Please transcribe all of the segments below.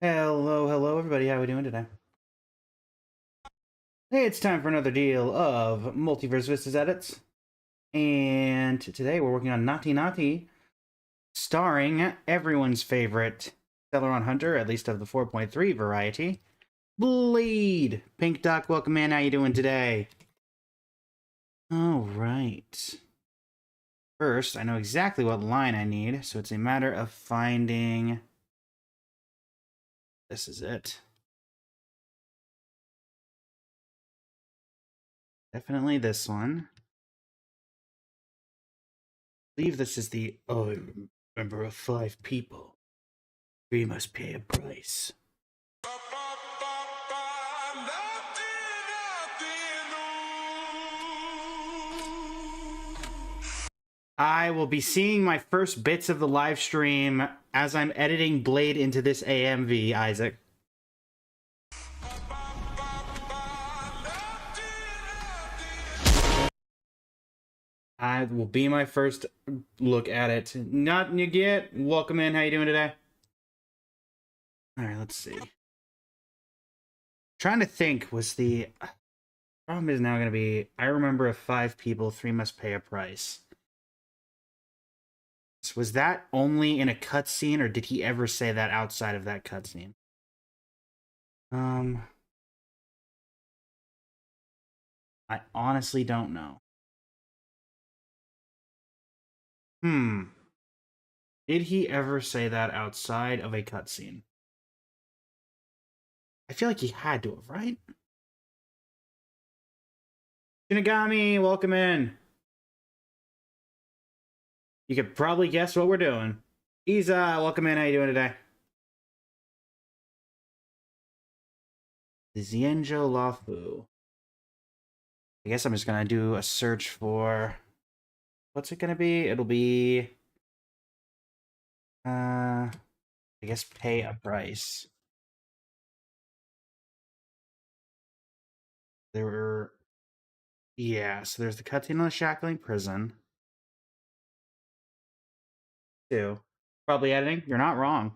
Hello, everybody. How are we doing today? Hey, it's time for another deal of Multiverse Vistas edits. And today we're working on Nati Nati, starring everyone's favorite Celeron Hunter, at least of the 4.3 variety, Bleed! Pink Duck, welcome in. How you doing today? Alright. First, I know exactly what line I need, so it's a matter of finding... This is it. Definitely this one. I believe this is the member of 5 people. 3 must pay a price. I will be seeing my first bits of the live stream as I'm editing Blade into this AMV, Isaac. I will be my first look at it. Not Nugget, welcome in. How you doing today? Alright, let's see. Trying to think, was the problem is now going to be, I remember of 5 people, 3 must pay a price. Was that only in a cutscene, or did he ever say that outside of that cutscene? I honestly don't know. Did he ever say that outside of a cutscene? I feel like he had to have, right? Shinigami, welcome in. You could probably guess what we're doing. Isa, welcome in. How you doing today? Zienjo Lafu. I guess I'm just gonna do a search for... What's it gonna be? It'll be... I guess pay a price. There were... Yeah, so there's the cutscene on the Shackling Prison. 2. Probably editing. You're not wrong.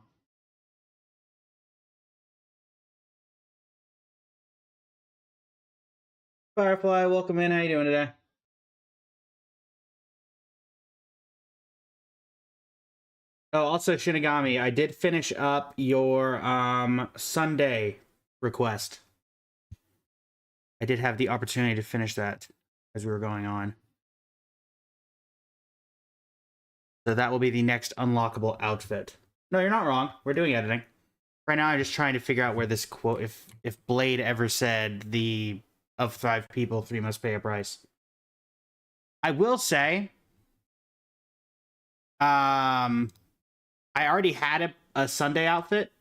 Firefly, welcome in. How you doing today? Oh, also Shinigami, I did finish up your Sunday request. I did have the opportunity to finish that as we were going on. So that will be the next unlockable outfit. No, you're not wrong. We're doing editing. Right now I'm just trying to figure out where this quote, if Blade ever said the of 5 people, 3 must pay a price. I will say, I already had a Sunday outfit.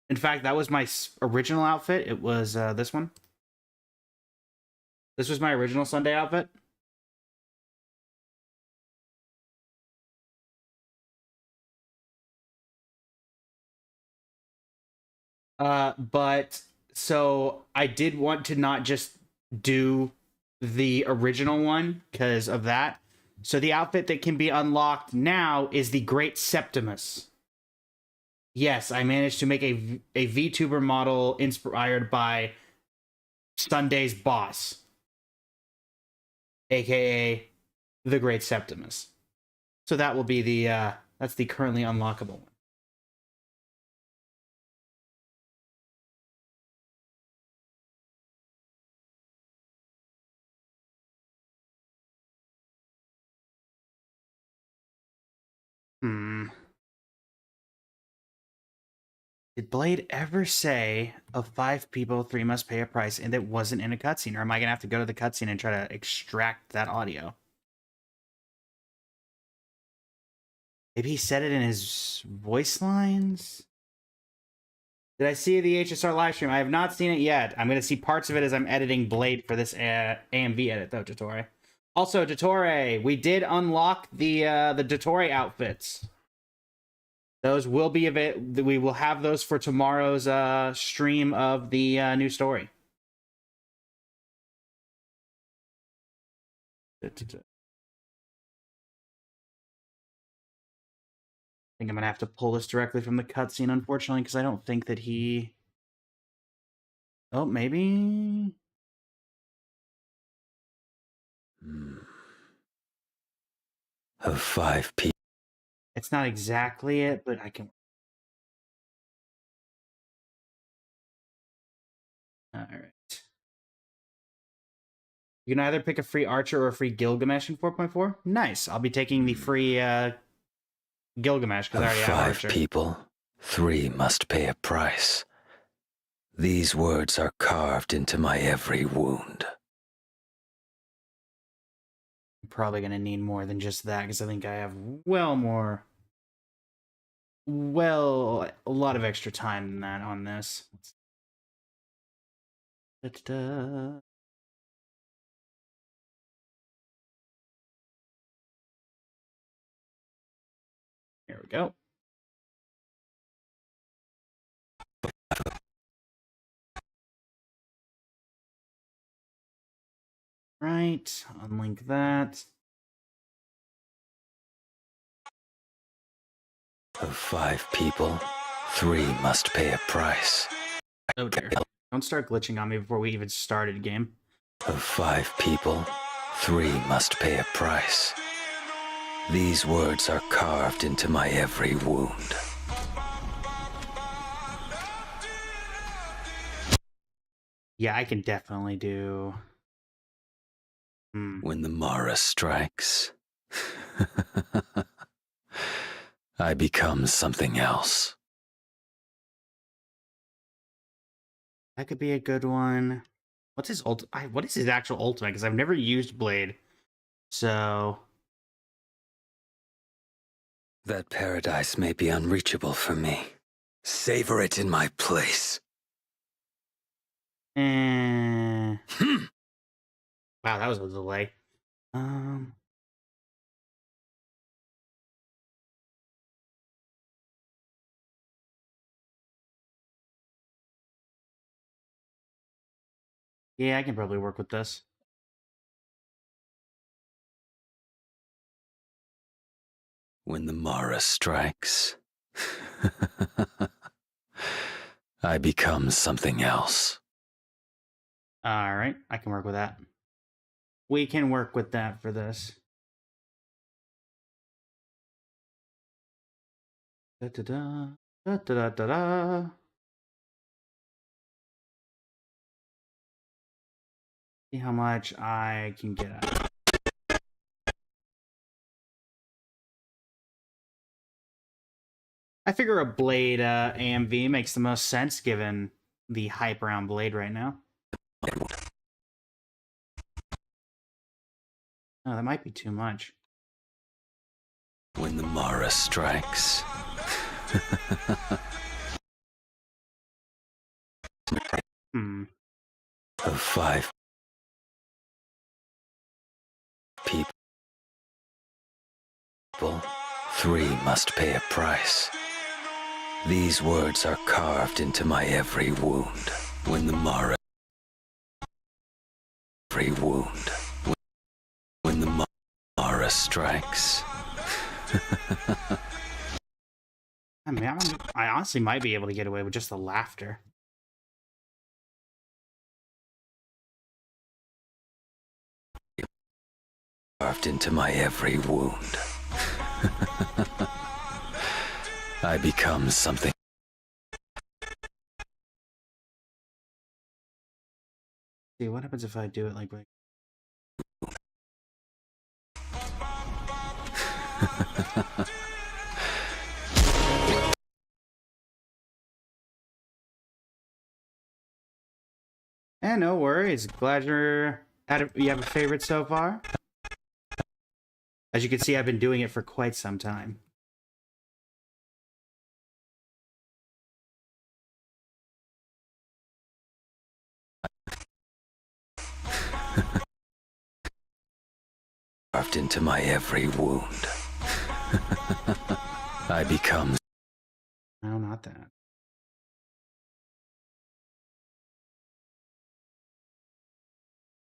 In fact, that was my original outfit. It was this one. This was my original Sunday outfit. But so I did want to not just do the original one because of that. So the outfit that can be unlocked now is the Great Septimus. Yes, I managed to make a VTuber model inspired by Sunday's boss, aka the Great Septimus. So that will be the that's the currently unlockable one. Did Blade ever say of 5 people, 3 must pay a price, and it wasn't in a cutscene? Or am I gonna have to go to the cutscene and try to extract that audio? Maybe he said it in his voice lines? Did I see the HSR live stream? I have not seen it yet. I'm gonna see parts of it as I'm editing Blade for this AMV edit, though, Dottore. Also, Dottore, we did unlock the Dottore outfits. Those will be we will have those for tomorrow's stream of the new story. think I'm gonna have to pull this directly from the cutscene, unfortunately, because I don't think that he... Oh, maybe... Of 5 people. It's not exactly it, but I can... Alright. You can either pick a free Archer or a free Gilgamesh in 4.4. Nice. I'll be taking the free Gilgamesh, because I Of already have 5 Archer. people, 3 must pay a price. These words are carved into my every wound. I'm probably going to need more than just that, because I think I have well more... Well, a lot of extra time than that on this. Da-da-da. Here we go. Right, unlink that. Of 5 people, 3 must pay a price. Oh dear. Don't start glitching on me before we even started, game. Of 5 people, 3 must pay a price. These words are carved into my every wound. Yeah, I can definitely do... When the Mara strikes, I become something else. That could be a good one. What's his what is his actual ultimate? Because I've never used Blade. So... That paradise may be unreachable for me. Savor it in my place. Wow, that was a delay. Yeah, I can probably work with this. When the Mara strikes, I become something else. All right, I can work with that. We can work with that for this. Da-da-da, da-da-da-da-da. See how much I can get out of it. I figure a Blade AMV makes the most sense given the hype around Blade right now. Oh, that might be too much. When the Mara strikes. Of 5 people, 3 must pay a price. These words are carved into my every wound. When the Mara... Every wound. When the Mara strikes. I mean, I honestly might be able to get away with just the laughter. Carved into my every wound. I become something. See, what happens if I do it like... no worries. Glad you have a favorite so far. As you can see, I've been doing it for quite some time. Carved into my every wound. I become... No, not that.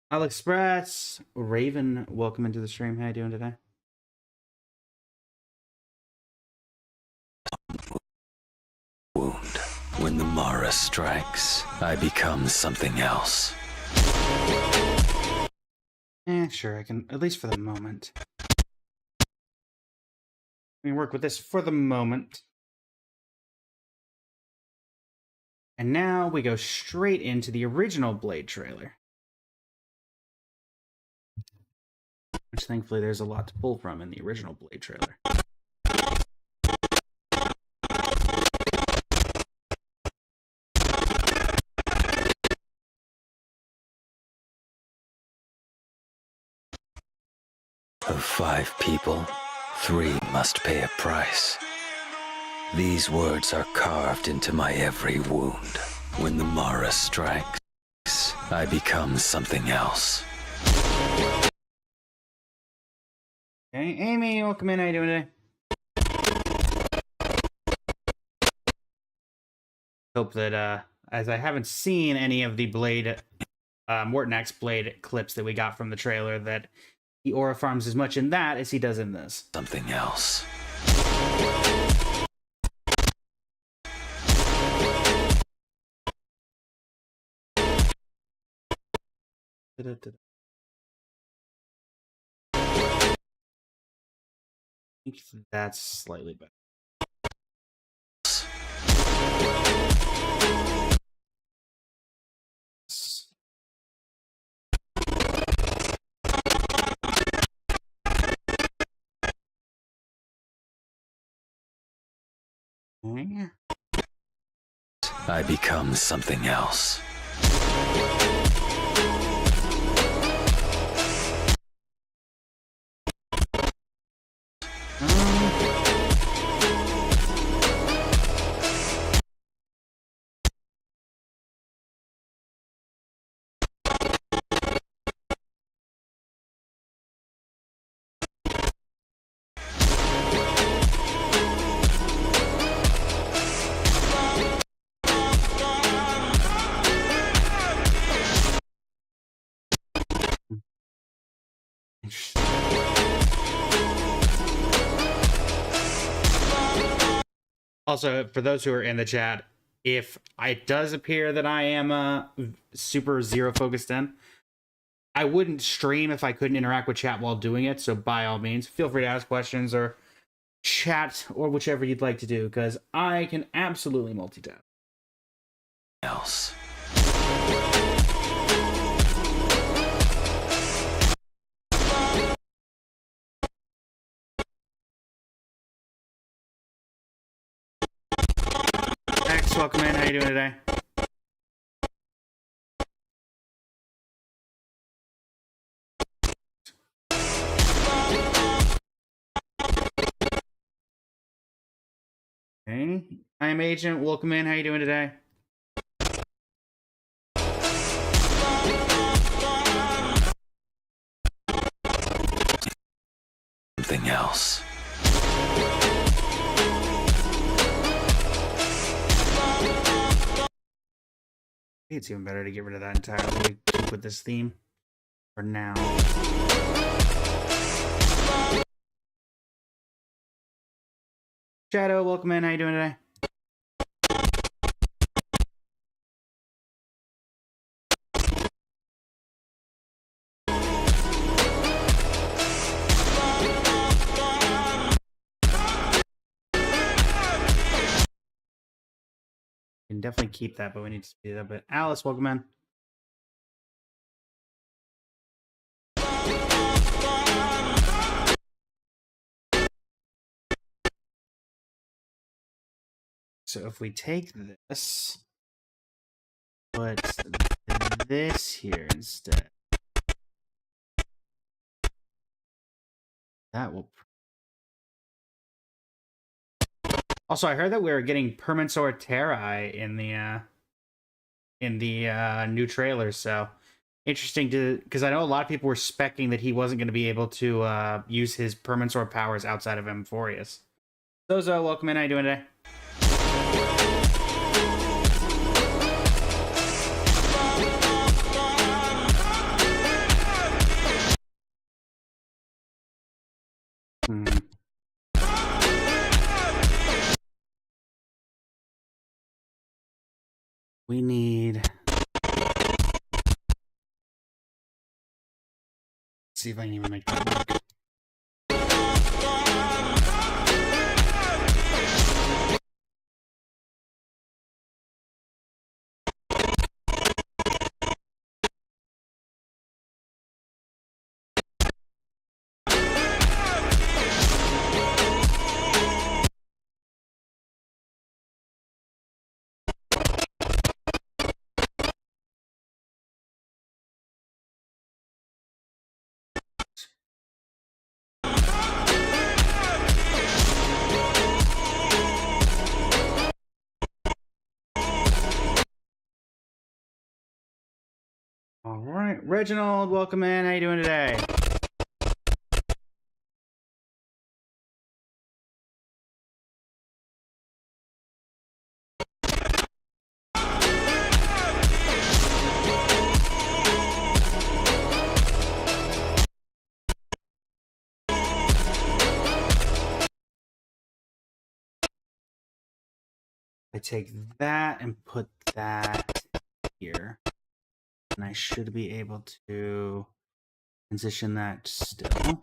I'll Express. Raven, welcome into the stream. How you doing today? When the Mara strikes, I become something else. Sure, I can, at least for the moment. We can work with this for the moment. And now we go straight into the original Blade trailer. Which thankfully there's a lot to pull from in the original Blade trailer. Of 5 people, 3 must pay a price. These words are carved into my every wound. When the Mara strikes, I become something else. Okay, Amy, welcome in. How you doing today? Hope that, as I haven't seen any of the Blade, Morton X Blade clips that we got from the trailer, that he aura farms as much in that as he does in this. Something else. I think that's slightly better. Okay. I become something else. Also, for those who are in the chat, if it does appear that I am super zero focused in, I wouldn't stream if I couldn't interact with chat while doing it. So by all means, feel free to ask questions or chat or whichever you'd like to do, because I can absolutely multitask. Else. X, welcome in. How you doing today? Okay. I am Agent. Welcome in. How you doing today? Something else. It's even better to get rid of that entirely. Keep with this theme for now. Shadow, welcome in. How you doing today? You can definitely keep that, but we need to speed it up a bit. Alice, welcome in. So if we take this, put this here instead, that will. Also, I heard that we were getting Permansor Terrai in the new trailer, so interesting to, because I know a lot of people were specking that he wasn't going to be able to use his Permansor powers outside of Amphorius. Zozo, welcome in. How you doing today? We need... Let's see if I can even make that work. All right, Reginald, welcome in. How you doing today? I take that and put that here. And I should be able to transition that still.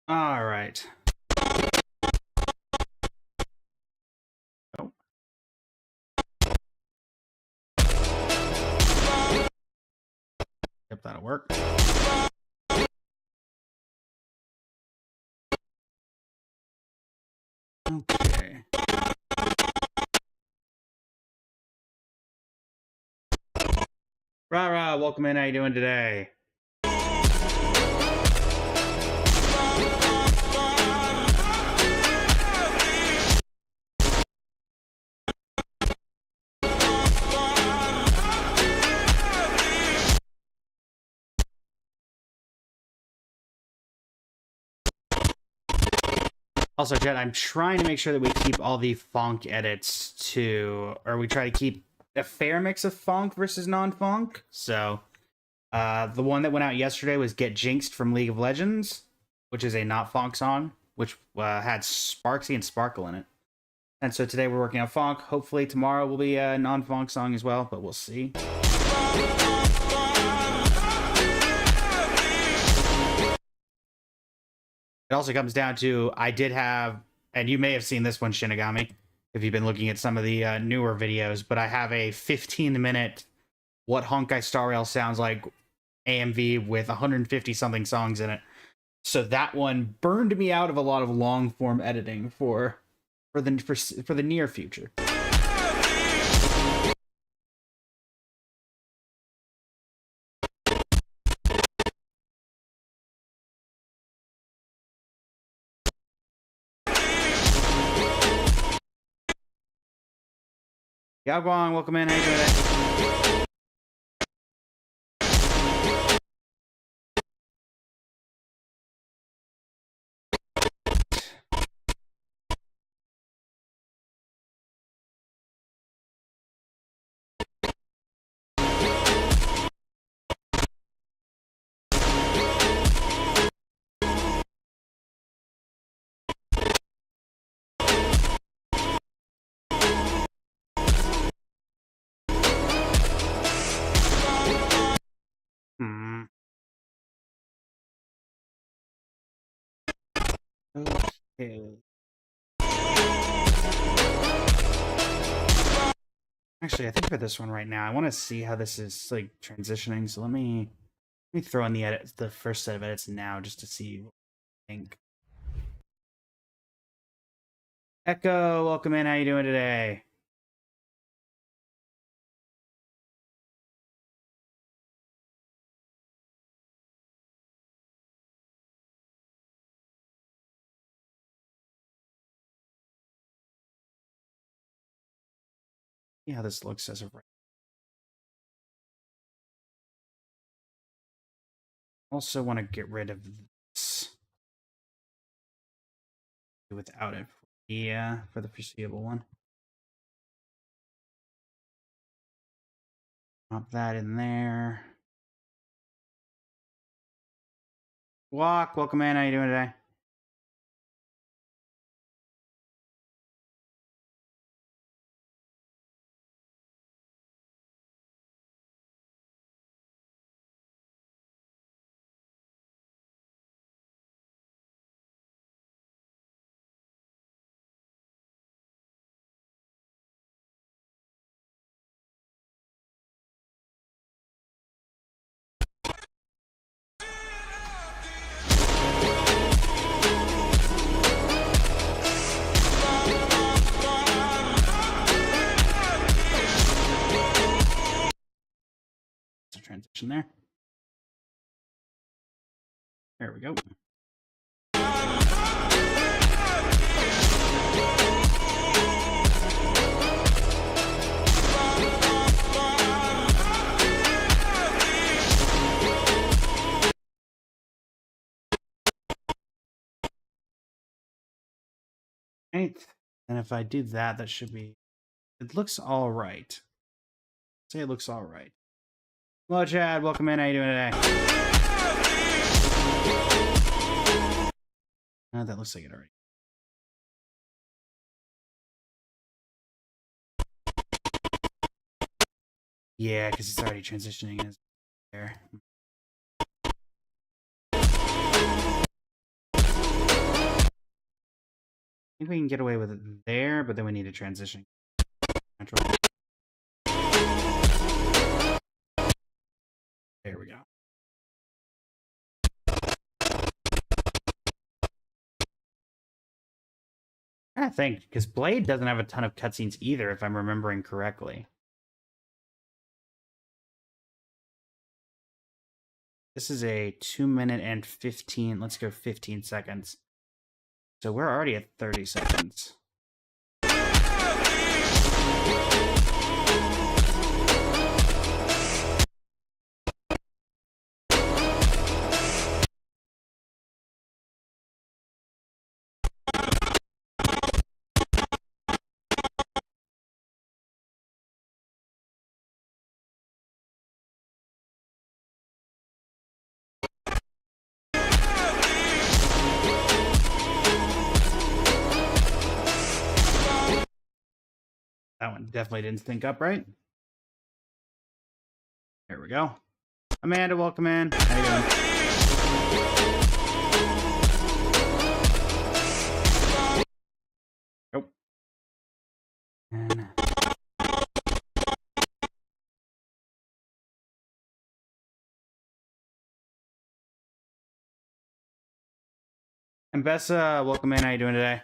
All right. Oh. Yep, that'll work. Okay. Rah, welcome in. How you doing today? Also, Jet, I'm trying to make sure that we keep all the funk edits to, or we try to keep a fair mix of funk versus non-funk. So, the one that went out yesterday was Get Jinxed from League of Legends, which is a not funk song, which had Sparksy and Sparkle in it. And so today we're working on funk. Hopefully tomorrow will be a non-funk song as well, but we'll see. It also comes down to, I did have, and you may have seen this one, Shinigami, if you've been looking at some of the newer videos, but I have a 15-minute What Honkai Star Rail Sounds Like AMV with 150-something songs in it. So that one burned me out of a lot of long-form editing for the near future. Yao Guang, welcome in. How you doing today? Okay. Actually, I think for this one right now, I want to see how this is like transitioning. So let me throw in the first set of edits now, just to see what I think. Echo, welcome in. How you doing today? See how this looks as of right. Also want to get rid of this without it. Yeah, for the foreseeable one. Pop that in there. Walk, welcome in. How you doing today? transition there. There we go. Right. And if I do that, that should be... It looks all right. Say it looks all right. Hello, Chad. Welcome in. How you doing today? That looks like it already. Yeah, because it's already transitioning as there. I think we can get away with it there, but then we need a transition. There we go. I think, because Blade doesn't have a ton of cutscenes either, if I'm remembering correctly. This is a 2 minute and 15, let's go 15 seconds. So we're already at 30 seconds. That one definitely didn't sync up right. There we go. Amanda, welcome in. How you doing? Nope. And Bessa, welcome in. How you doing today?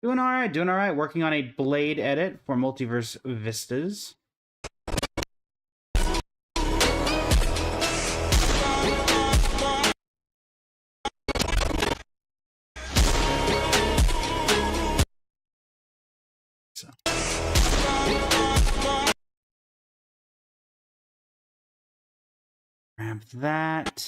Doing all right, doing all right. Working on a Blade edit for Multiverse Vistas. So. Grab that.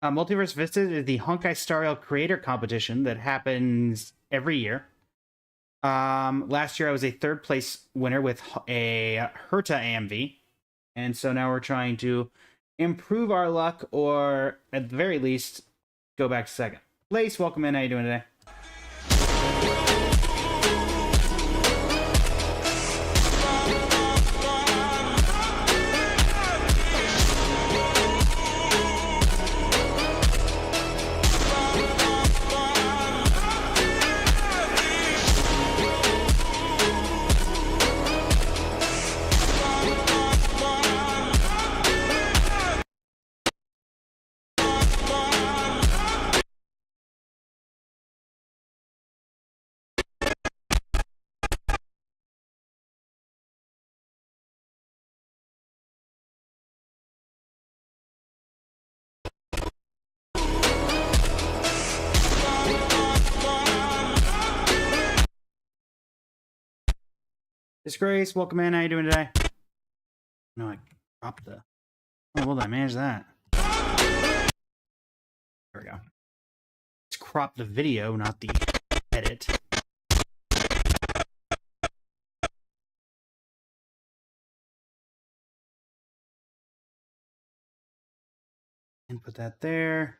Multiverse Vistas is the Honkai Star Rail Creator Competition that happens every year. Last year I was a 3rd place winner with a Herta AMV. And so now we're trying to improve our luck, or at the very least, go back to 2nd place. Welcome in. How you doing today? Disgrace, welcome in. How you doing today? No, I dropped the... Oh, well, did I manage that? There we go. Let's crop the video, not the edit. And put that there.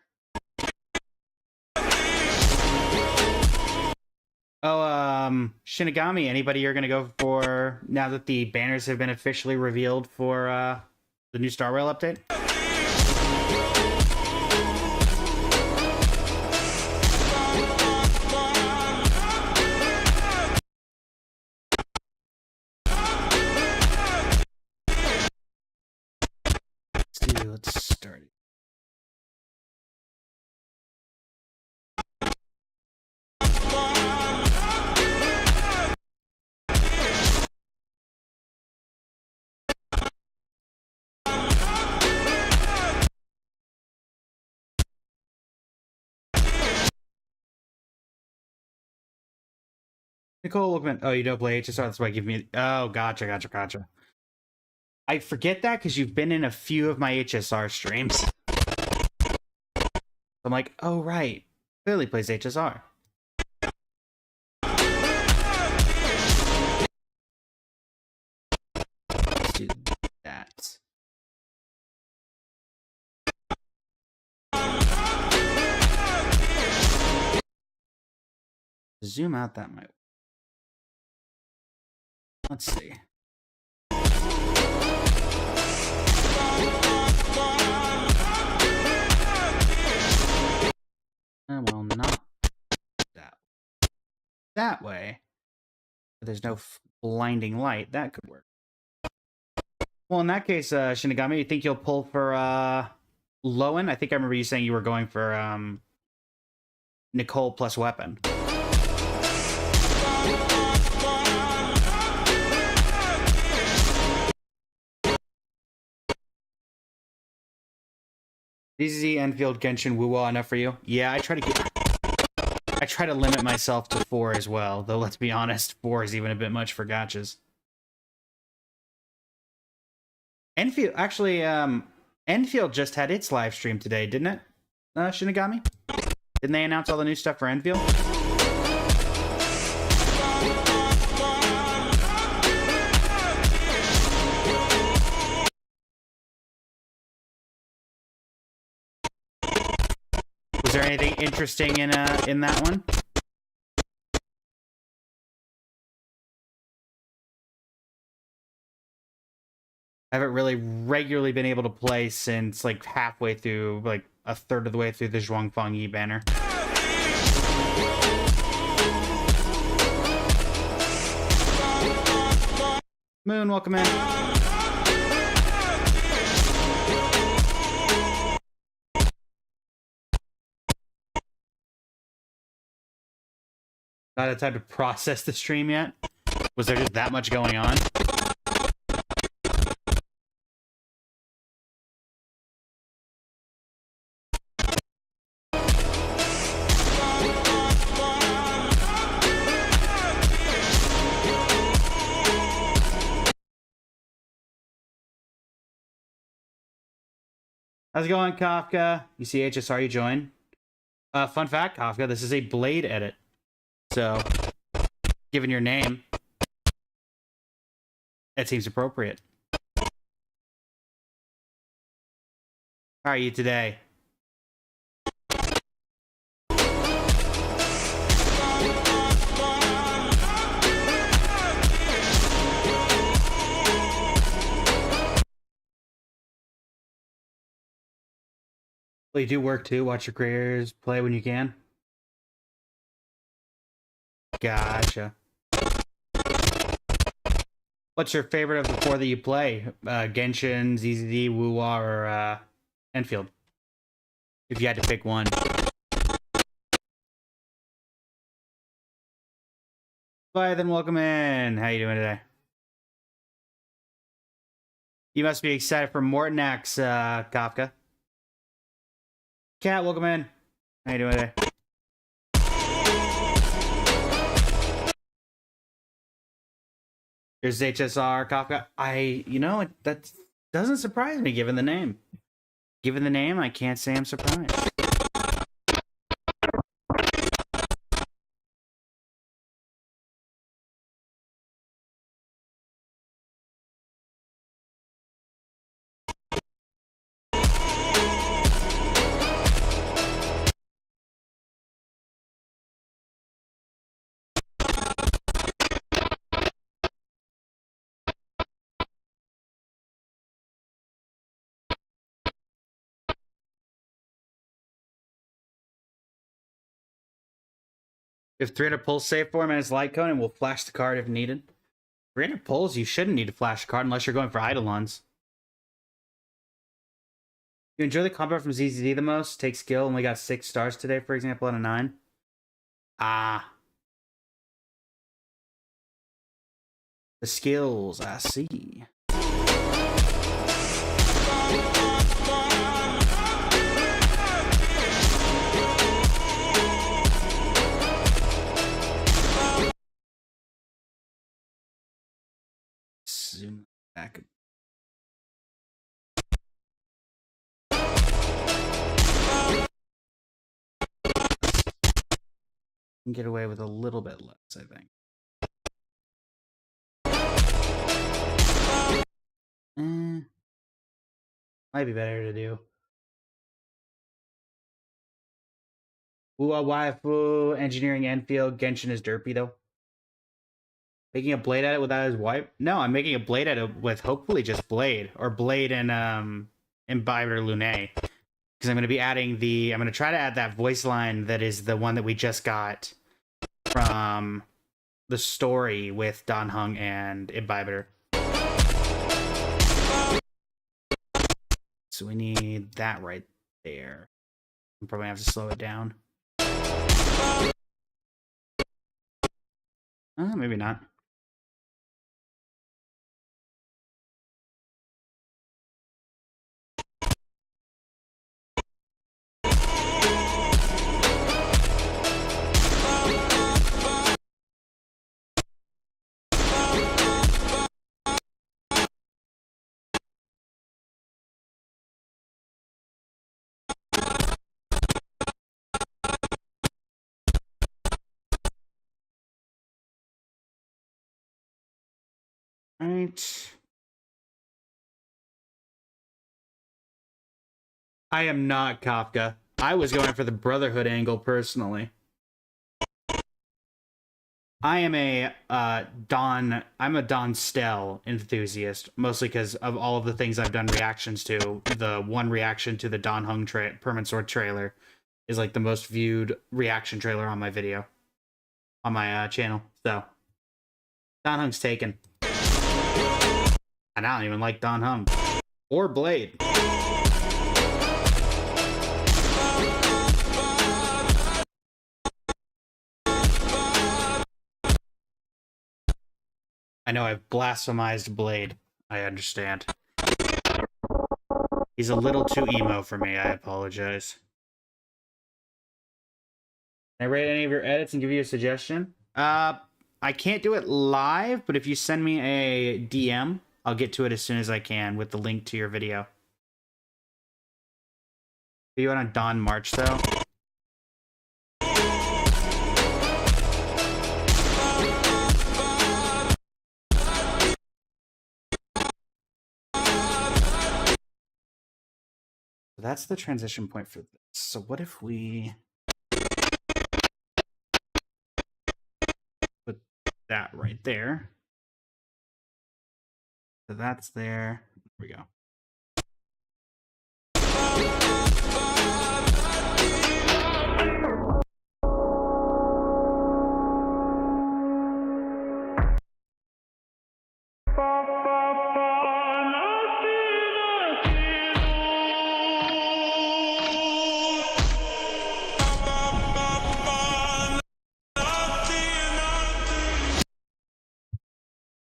Oh, Shinigami, anybody you're going to go for now that the banners have been officially revealed for the new Star Rail update? let's start it. Nicole Lookman. Oh, you don't play HSR? That's why you give me. Oh, gotcha. I forget that because you've been in a few of my HSR streams. I'm like, oh, right. Clearly plays HSR. Let's do that. Zoom out that might. Let's see. Well, not that way. But there's no blinding light. That could work. Well, in that case, Shinigami, you think you'll pull for Lowen? I think I remember you saying you were going for Nicole plus weapon. DZ, Enfield, Genshin, Wuwa enough for you? Yeah, I try to limit myself to 4 as well, though let's be honest, 4 is even a bit much for gachas. Enfield, actually, Enfield just had its live stream today, didn't it, Shinigami? Didn't they announce all the new stuff for Enfield? Was there anything interesting in that one? I haven't really regularly been able to play since like halfway through, like a third of the way through the Zhuangfang Yi banner. Moon, welcome in. Not had time to process the stream yet? Was there just that much going on? How's it going, Kafka? You see HSR, you join. Fun fact, Kafka, this is a Blade edit. So, given your name, that seems appropriate. How are you today? Well, you do work too. Watch your careers, play when you can. Gotcha. What's your favorite of the 4 that you play? Genshin, ZZD, Wuwa, or Enfield? If you had to pick one. Bye, then welcome in. How you doing today? You must be excited for Mortanax, Kafka. Cat, welcome in. How you doing today? Here's HSR, Kafka. That doesn't surprise me given the name. Given the name, I can't say I'm surprised. If 300 pulls save for him and his light cone, and we'll flash the card if needed. 300 pulls, you shouldn't need to flash a card unless you're going for Eidolons. You enjoy the combat from ZZZ the most? Take skill, only got 6 stars today, for example, out of 9. Ah. The skills, I see. Zoom back. Can get away with a little bit less, I think. Might be better to do. Waifu, engineering Enfield, Genshin is derpy though. Making a blade at it without his wife? No, I'm making a blade at it with hopefully just blade. Or blade and Imbiber Lune. Because I'm gonna be adding I'm gonna try to add that voice line that is the one that we just got from the story with Dan Heng and Imbiber. So we need that right there. I'm probably gonna have to slow it down. Maybe not. Right. I am not Kafka. I was going for the Brotherhood angle personally. I am a I'm a Don Stell enthusiast, mostly because of all of the things I've done reactions to. The one reaction to the Don Hung Permanent Sword trailer is like the most viewed reaction trailer on my video, on my channel. So, Don Hung's taken. And I don't even like Don Hung. Or Blade. I know I've blasphemized Blade. I understand. He's a little too emo for me. I apologize. Can I rate any of your edits and give you a suggestion? I can't do it live, but if you send me a DM, I'll get to it as soon as I can with the link to your video. Are you on a Dawn March, though? That's the transition point for this. So what if we put that right there? So that's there. There we go.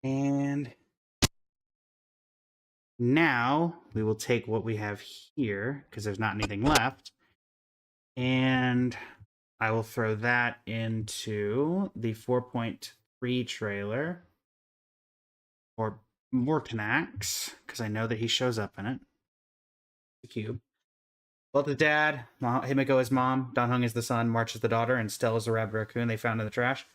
And now we will take what we have here, because there's not anything left, and I will throw that into the 4.3 trailer, or Mortanax, because I know that he shows up in it. The cube. Both the dad, Himiko is mom, Don Hung is the son, March is the daughter, and Stella is the rabbit raccoon they found in the trash.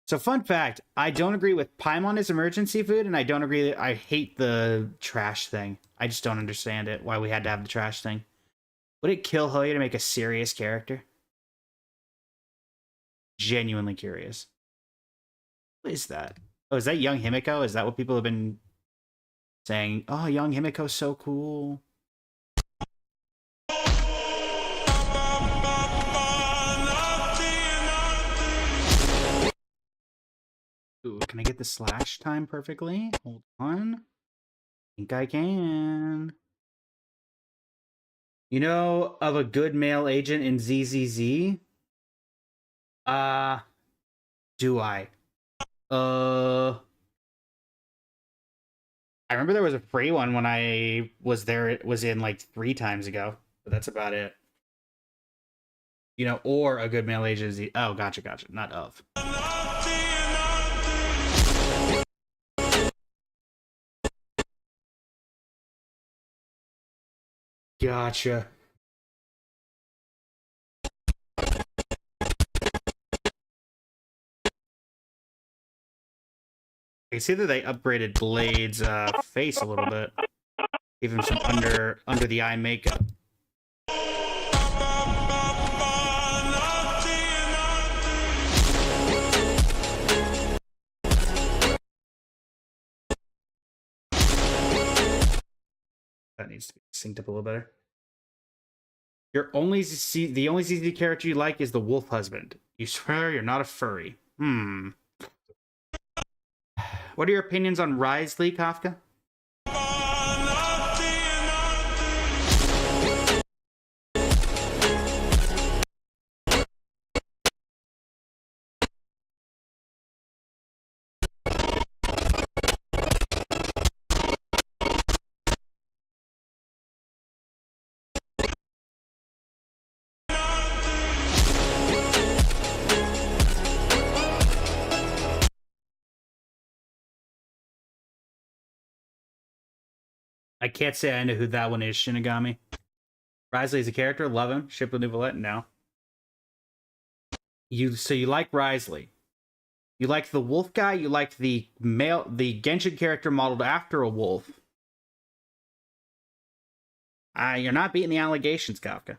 So fun fact, I don't agree with Paimon is emergency food, and I don't agree that I hate the trash thing. I just don't understand it, why we had to have the trash thing. Would it kill Hoya to make a serious character? Genuinely curious. What is that? Oh, is that young Himiko? Is that what people have been saying? Oh, young Himiko's so cool. Ooh, can I get the slash time perfectly? Hold on. I think I can. You know of a good male agent in ZZZ? Do I? I remember there was a free one when I was there. It was in like 3 times ago, but that's about it. You know, or a good male agent is oh, gotcha, not of. Gotcha. I see that they upgraded Blade's face a little bit. Gave him some under the eye makeup. That needs to be synced up a little better. The only ZZ character you like is the wolf husband. You swear you're not a furry. What are your opinions on Risley, Kafka? I can't say I know who that one is, Shinigami. Risley is a character, love him. Ship with Nouvellette, no. So you like Risley. You like the wolf guy, you like the Genshin character modeled after a wolf. You're not beating the allegations, Kafka.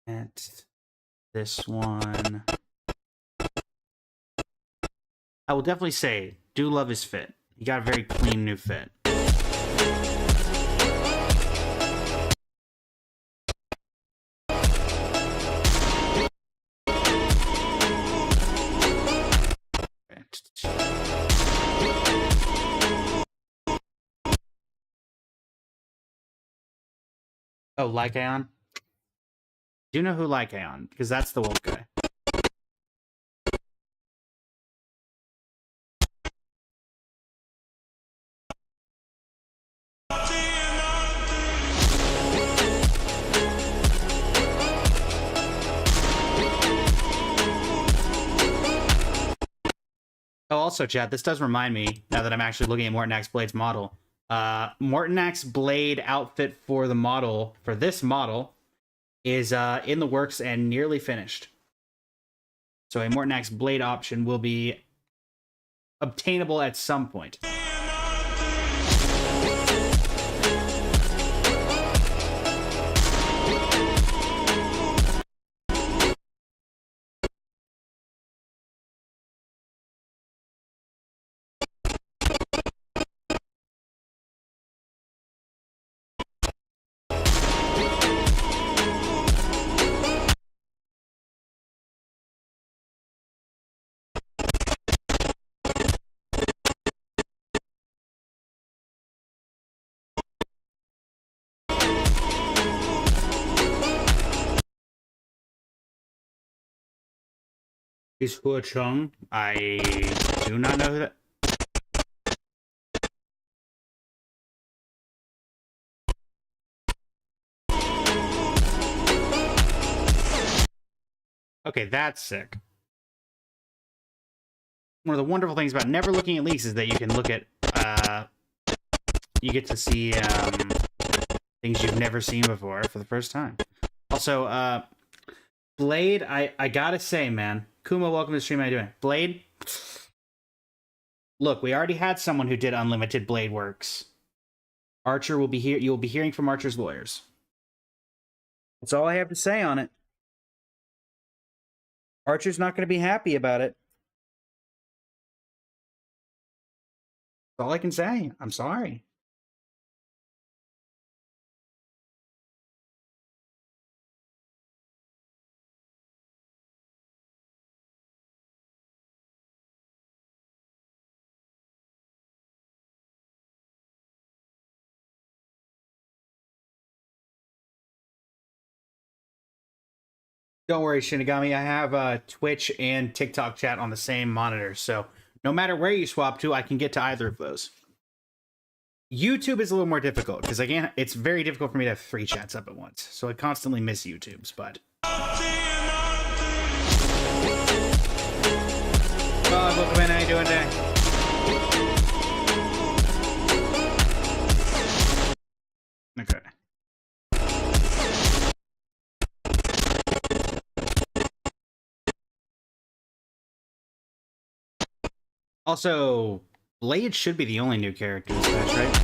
And this one. I will definitely say, do love his fit. He got a very clean new fit. Oh, Lycaon? Do you know who Lycaon? Because that's the wolf guy. Oh, also, chat, this does remind me, now that I'm actually looking at Morton Blade's model. Morton Blade outfit for the model, for this model, is in the works and nearly finished. So a Morton Blade option will be obtainable at some point. Is Hua Chung? I do not know who that. Okay, that's sick. One of the wonderful things about never looking at leaks is that you can look at, you get to see things you've never seen before for the first time. Also, Blade, I gotta say, man, Kuma, welcome to the stream. How you doing? Blade? Look, we already had someone who did unlimited Blade works. Archer will be here. You will be hearing from Archer's lawyers. That's all I have to say on it. Archer's not going to be happy about it. That's all I can say. I'm sorry. Don't worry, Shinigami. I have Twitch and TikTok chat on the same monitor, so no matter where you swap to, I can get to either of those. YouTube is a little more difficult because again, it's very difficult for me to have 3 chats up at once, so I constantly miss YouTube's. But oh, look, man, how you doing today? Okay. Also, Blade should be the only new character in this match, right?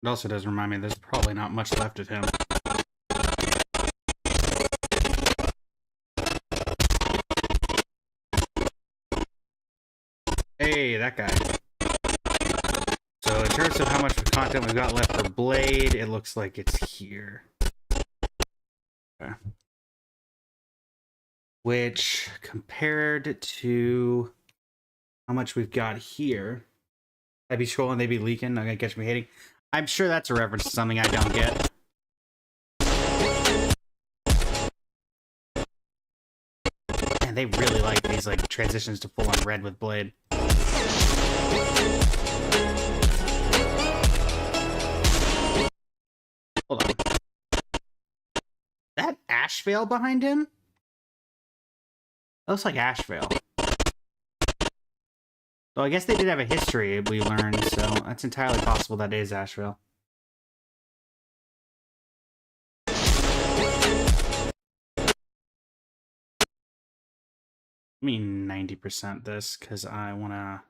It also does remind me there's probably not much left of him. Hey, that guy. So in terms of how much content we've got left for Blade, it looks like it's here. Okay. Which, compared to how much we've got here, I'd be scrolling, they'd be leaking, not gonna catch me hating. I'm sure that's a reference to something I don't get. And they really like these like transitions to full on red with Blade. Hold on. That Ash Veil behind him? That looks like Ash Veil. So I guess they did have a history, we learned, so that's entirely possible that is Ash Veil. Let me 90% this, because I want to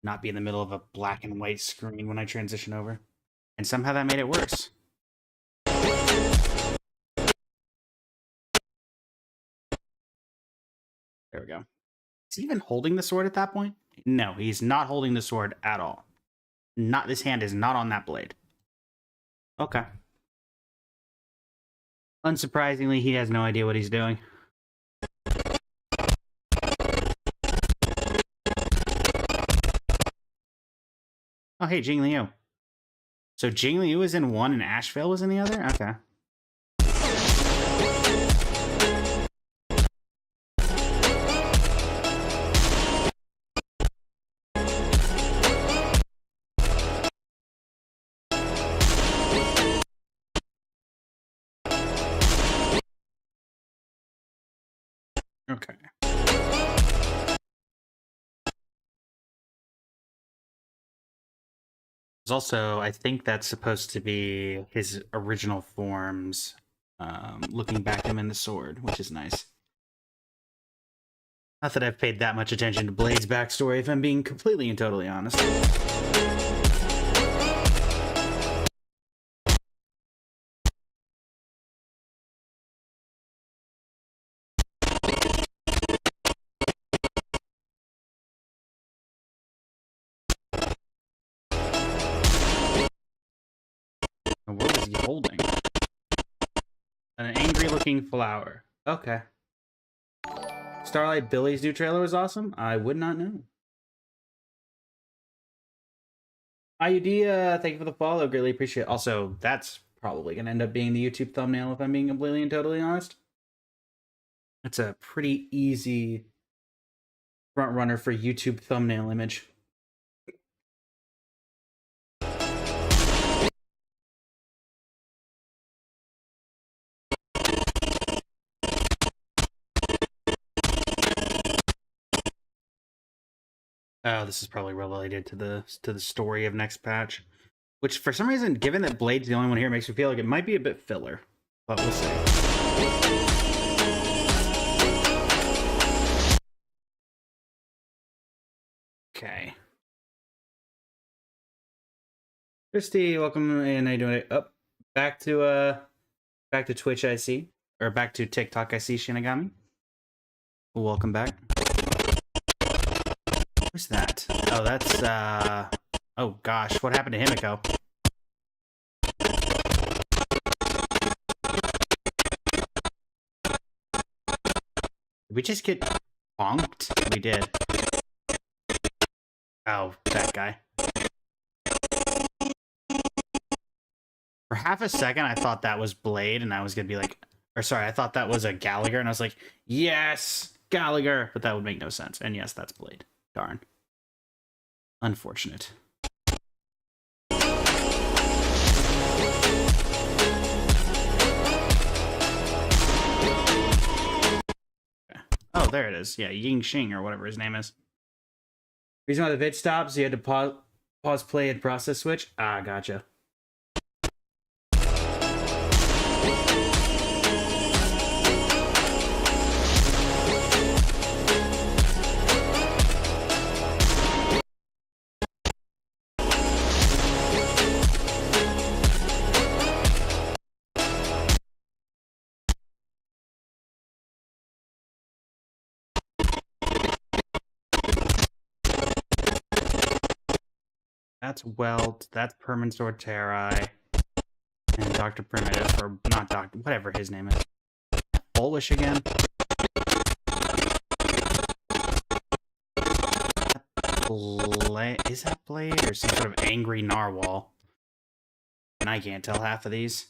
not be in the middle of a black and white screen when I transition over. And somehow that made it worse. There we go. Is he even holding the sword at that point? No, he's not holding the sword at all. Not, this hand is not on that blade. Okay. Unsurprisingly, he has no idea what he's doing. Oh, hey, Jing Liu. So Jing Liu was in one and Ash Veil was in the other? Okay. Okay. There's also, I think that's supposed to be his original forms, looking back at him in the sword, which is nice. Not that I've paid that much attention to Blade's backstory, if I'm being completely and totally honest. What is he holding? An angry-looking flower. Okay. Starlight Billy's new trailer was awesome? I would not know. IUD, thank you for the follow. Greatly appreciate it. Also, that's probably going to end up being the YouTube thumbnail if I'm being completely and totally honest. That's a pretty easy front runner for YouTube thumbnail image. Oh, this is probably related to the story of next patch, which for some reason, given that Blade's the only one here, makes me feel like it might be a bit filler, but we'll see. Okay. Christy, welcome, and how you doing? Up, back to Twitch, I see, or back to TikTok, I see, Shinigami. Welcome back. Who's that? Oh, that's, oh gosh, what happened to Himiko? Did we just get bonked? We did. Oh, that guy. For half a second, I thought that was Blade, and I was gonna be like, or sorry, I thought that was a Gallagher, and I was like, yes, Gallagher, but that would make no sense. And yes, that's Blade. Darn. Unfortunate. Oh, there it is. Yeah, Ying Xing or whatever his name is. Reason why the vid stops, you had to pause play and process switch. Ah, gotcha. That's Welt, that's Permanent Sword Terrai, and Dr. Primitive, or not Doctor, whatever his name is. Polish again? Is that Blade or some sort of angry narwhal? And I can't tell half of these.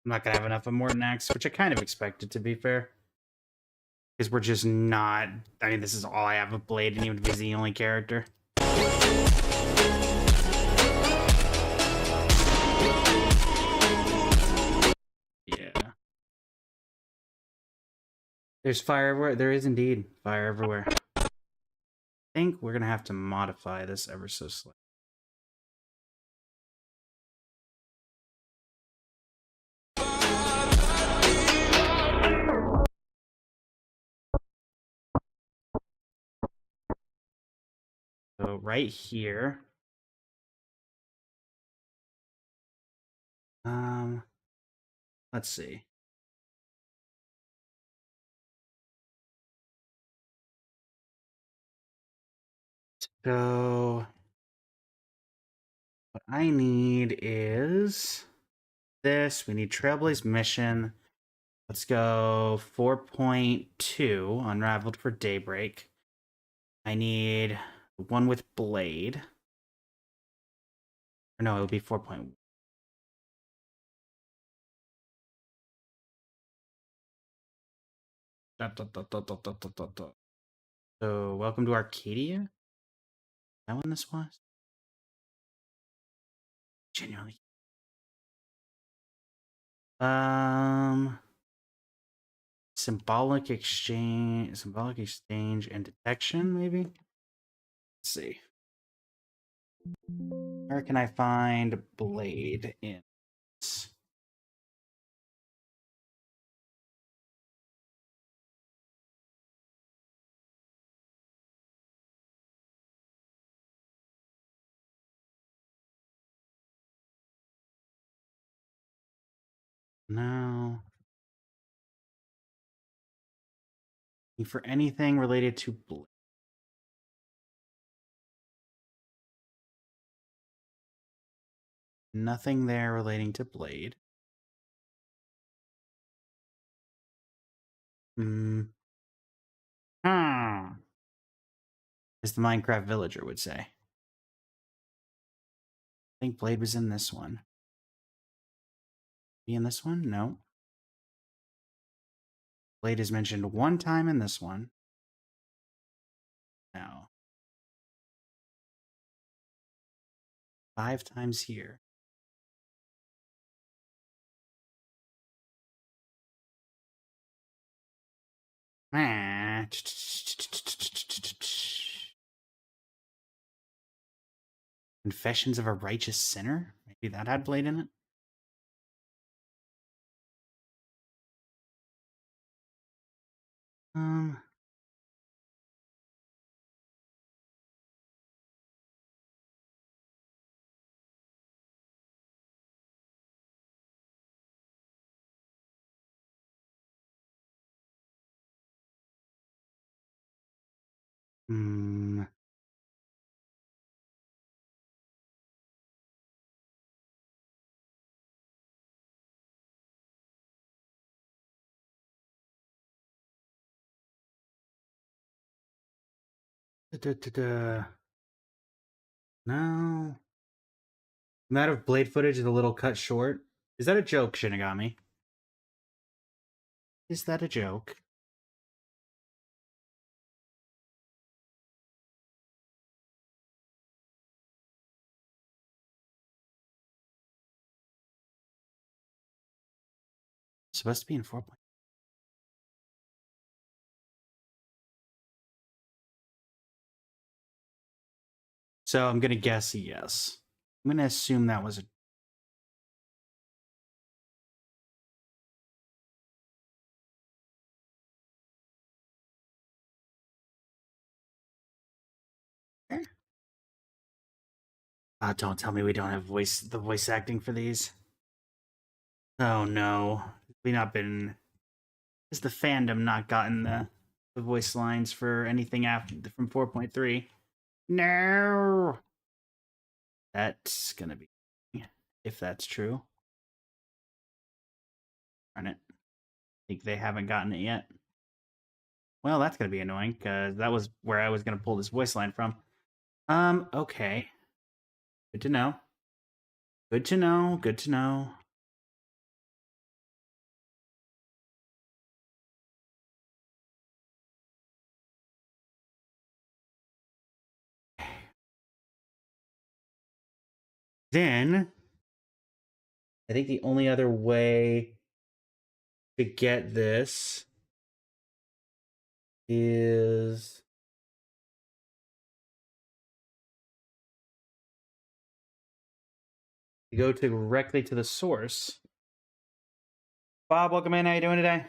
I'm not gonna have enough of Morton Axe, which I kind of expected, to be fair. Because we're just not... I mean, this is all I have of Blade, and even if he's the only character. Yeah. There's fire everywhere. There is indeed fire everywhere. I think we're gonna have to modify this ever so slightly. So right here, let's see. So what I need is this. We need Trailblaze Mission. Let's go 4.2, Unraveled for Daybreak. I need one with Blade. Or no, it would be 4.1. So, welcome to Arcadia? Is that when this was? Genuinely. Symbolic exchange and detection, maybe? Let's see. Where can I find Blade in this? No. For anything related to Blade. Nothing there relating to Blade. As the Minecraft villager would say. I think Blade was in this one. Be in this one? No. Blade is mentioned one time in this one. No. 5 times here. Confessions of a Righteous Sinner? Maybe that had Blade in it? Hmm. Da-da-da-da. No. Amount of blade footage is a little cut short. Is that a joke, Shinigami? Is that a joke? Supposed to be in 4. So I'm gonna guess yes. I'm gonna assume that was a. Don't tell me we don't have the voice acting for these. Oh no, we not been. Has the fandom not gotten the voice lines for anything after from 4.3? No, that's gonna be if that's true. Darn it, I think they haven't gotten it yet. Well, that's gonna be annoying because that was where I was gonna pull this voice line from. Okay, good to know. Good to know. Good to know. Then I think the only other way to get this is to go directly to the source. Bob, welcome in. How you doing today?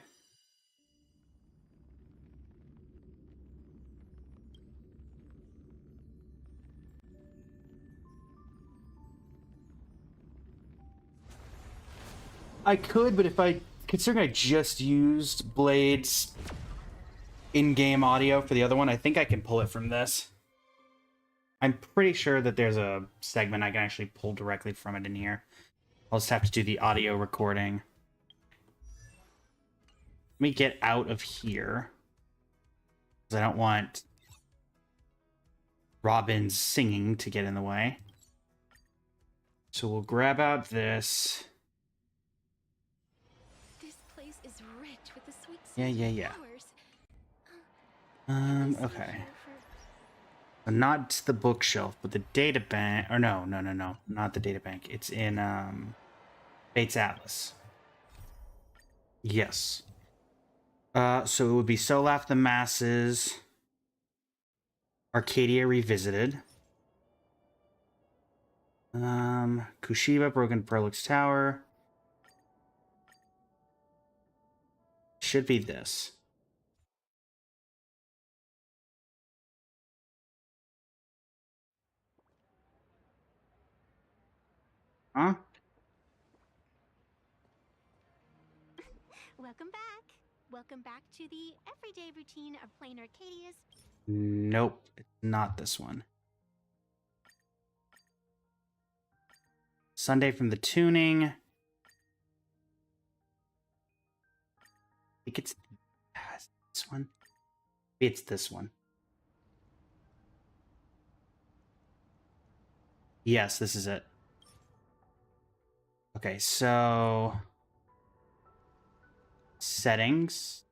I could, but considering I just used Blade's in-game audio for the other one, I think I can pull it from this. I'm pretty sure that there's a segment I can actually pull directly from it in here. I'll just have to do the audio recording. Let me get out of here, because I don't want Robin's singing to get in the way. So we'll grab out this. This place is rich with the sweet Yeah. flowers. Okay. Not the bookshelf, but the data bank. Or no, not the data bank. It's in Bates Atlas. Yes. So it would be Solaf the Masses, Arcadia Revisited, Kushiba Broken Prolix Tower. Should be this. Huh? Welcome back. Welcome back to the everyday routine of plain Arcadia's. Nope, it's not this one. Sunday from the Tuning. I think it's this one. It's this one. Yes, this is it. Okay, so settings.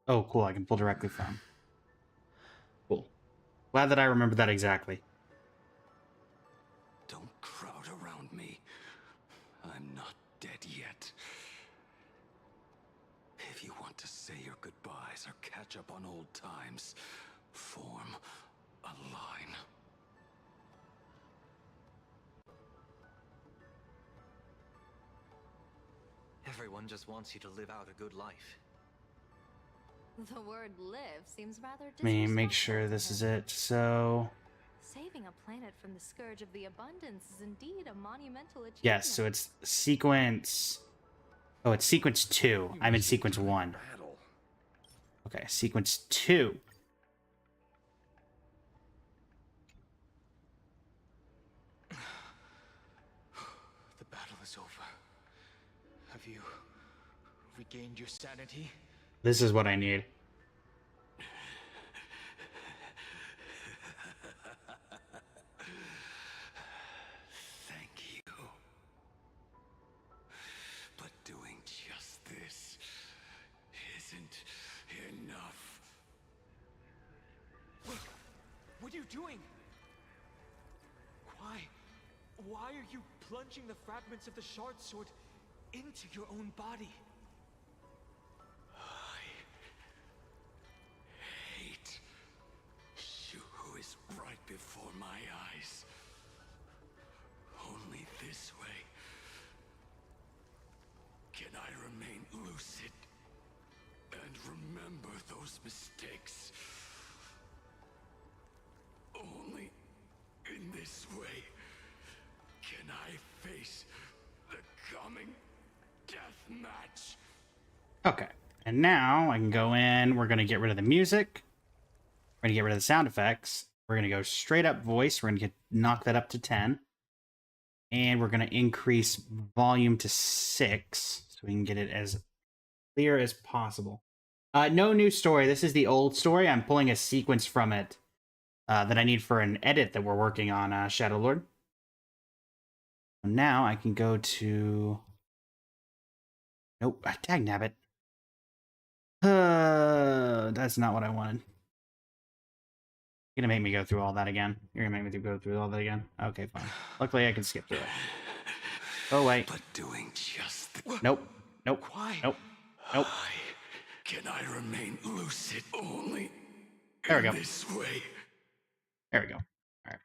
Oh, cool. I can pull directly from. Cool. Glad that I remember that exactly. Don't crowd around me. I'm not dead yet. If you want to say your goodbyes or catch up on old times, form a line. Everyone just wants you to live out a good life. The word live seems rather Let me make sure this is it. So Saving a planet from the scourge of the abundance is indeed a monumental achievement. yes, so it's sequence. Oh, it's sequence 2. I'm in sequence 1. Okay, sequence 2. is over. Have you regained your sanity? This is what I need. Thank you. But doing just this isn't enough. What are you doing? Why are you plunging the fragments of the shard sword into your own body? I hate you who is right before my eyes. Only this way can I remain lucid and remember those mistakes. Only in this way can I face the coming death match. Okay. And now I can go in. We're going to get rid of the music. We're going to get rid of the sound effects. We're going to go straight up voice. We're going to knock that up to 10. And we're going to increase volume to 6 so we can get it as clear as possible. No new story. This is the old story. I'm pulling a sequence from it that I need for an edit that we're working on, Shadow Lord. Now I can go to... Nope, tag nabbit. That's not what I wanted. You're gonna make me go through all that again. You're gonna make me go through all that again. Okay, fine. Luckily, I can skip through it. Oh wait. But doing just Nope. Nope. Why? Nope. Nope. can I remain lucid only There we go. this way. There we go. All right.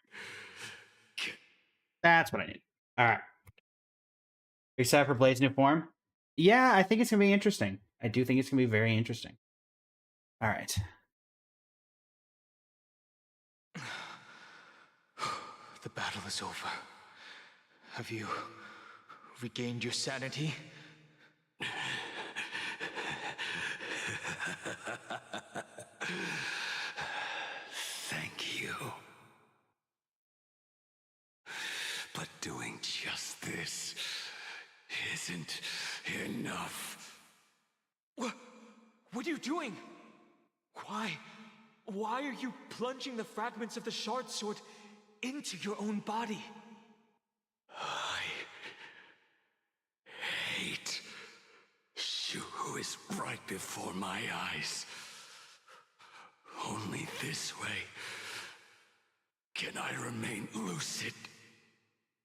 That's what I need. All right. Are you excited for Blade's new form? Yeah, I think it's gonna be interesting. I do think it's gonna be very interesting. All right. The battle is over. Have you regained your sanity? Thank you. But doing just this isn't enough. What are you doing? Why are you plunging the fragments of the shard sword into your own body? I hate you who is right before my eyes. Only this way can I remain lucid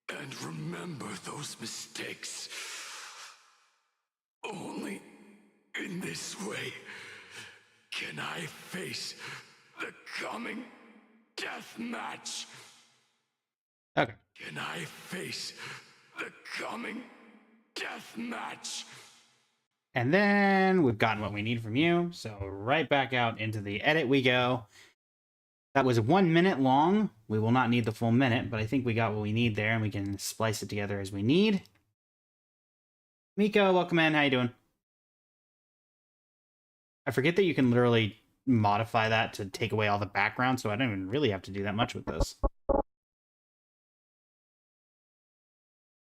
and remember those mistakes. Only in this way can I face the coming death match. Okay. Can I face the coming death match? And then we've gotten what we need from you. So right back out into the edit we go. That was 1 minute long. We will not need the full minute, but I think we got what we need there, and we can splice it together as we need. Miko, welcome in. How you doing? I forget that you can literally modify that to take away all the background, so I don't even really have to do that much with this.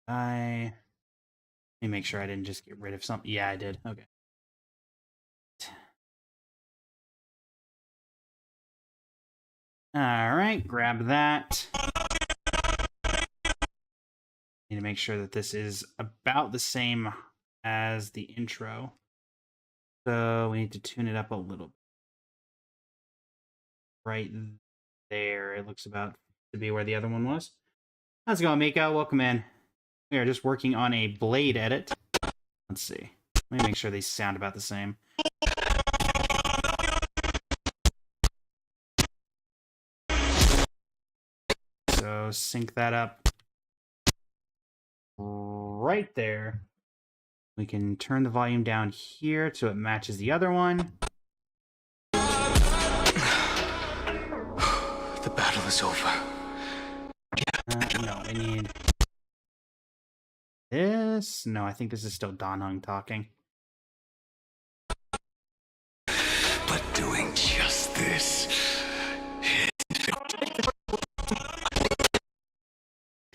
Let me make sure I didn't just get rid of something. Yeah, I did. Okay. All right, grab that. Need to make sure that this is about the same as the intro. So we need to tune it up a little bit. Right there. It looks about to be where the other one was. How's it going, Miko? Welcome in. We are just working on a Blade edit. Let's see. Let me make sure these sound about the same. So sync that up right there. We can turn the volume down here so it matches the other one. The battle is over. No, we need this. No, I think this is still Dan Heng talking. But doing just this.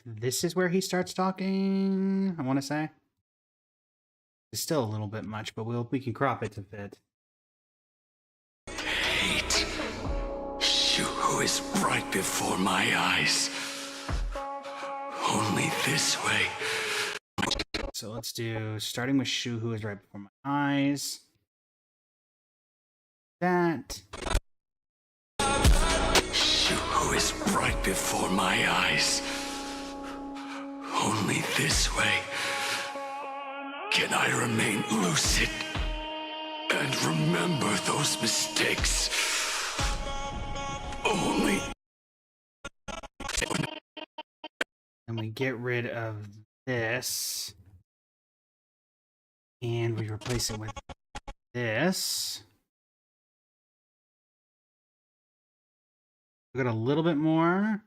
this is where he starts talking, I want to say. It's still a little bit much, but we can crop it to fit. Hate. Shuhu is right before my eyes. Only this way. So let's do, starting with Shu, who is right before my eyes. That. Shuhu is right before my eyes. Only this way can I remain lucid and remember those mistakes. Only. And we get rid of this. And we replace it with this. We got a little bit more.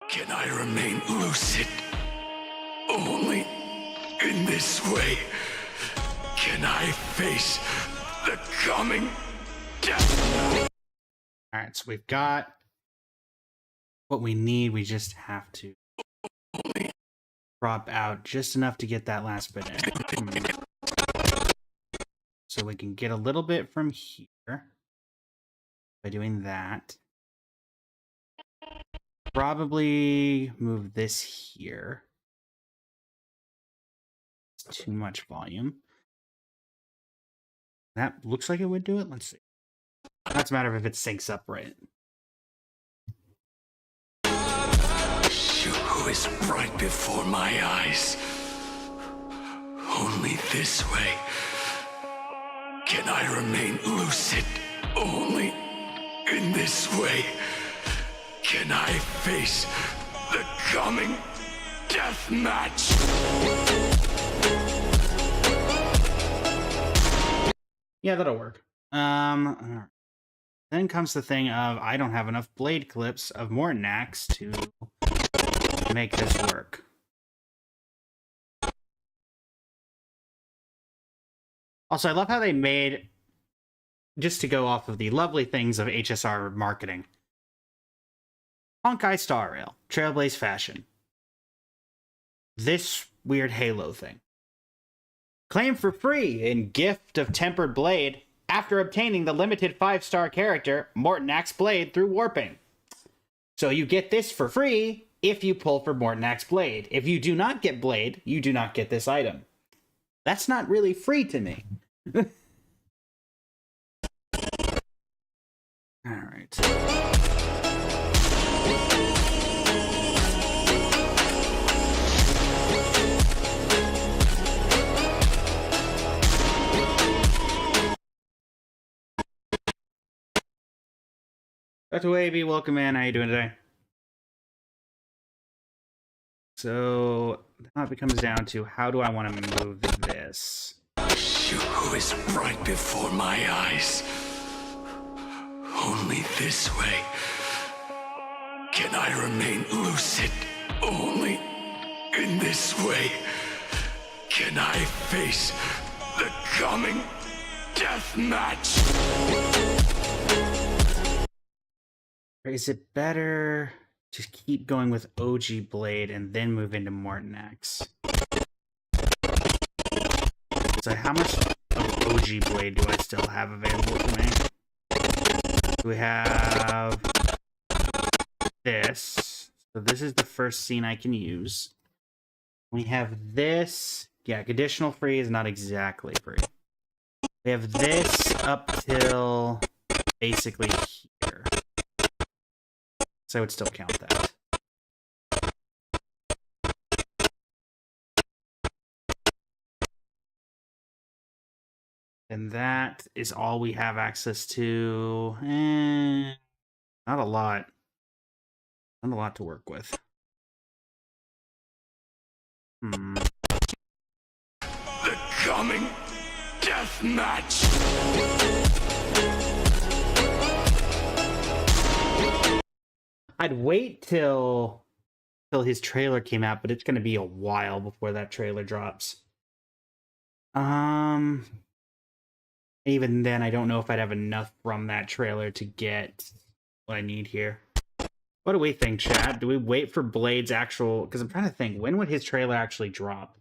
Can I remain lucid? Only in this way can I face the coming death. Alright, so we've got what we need. We just have to crop out just enough to get that last bit in. So we can get a little bit from here by doing that. Probably move this here. It's too much volume. That looks like it would do it. Let's see. That's a matter of if it syncs up right. Shuhu is right before my eyes. Only this way can I remain lucid. Only in this way can I face the coming death match. Yeah, that'll work. Alright. Then comes the thing of I don't have enough blade clips of Mortanax to make this work. Also, I love how they made, just to go off of the lovely things of HSR marketing, Honkai Star Rail, Trailblaze Fashion. This weird Halo thing. Claim for free in Gift of Tempered Blade after obtaining the limited 5-star character Mortanax Blade through warping. So you get this for free if you pull for Mortanax Blade. If you do not get Blade, you do not get this item. That's not really free to me. Alright. Dr. Wavy, welcome in. How you doing today? So now it comes down to how do I want to move this? Shuhu is right before my eyes. Only this way can I remain lucid. Only in this way can I face the coming death match. Is it better to keep going with OG Blade and then move into Mortanax? So how much of OG Blade do I still have available to me? We have this. So this is the first scene I can use. We have this. Yeah, conditional free is not exactly free. We have this up till basically here. So I would still count that. And that is all we have access to. Not a lot. Not a lot to work with. The coming death match. I'd wait till his trailer came out, but it's going to be a while before that trailer drops. Even then, I don't know if I'd have enough from that trailer to get what I need here. What do we think, chat? Do we wait for Blade's actual... Because I'm trying to think, when would his trailer actually drop?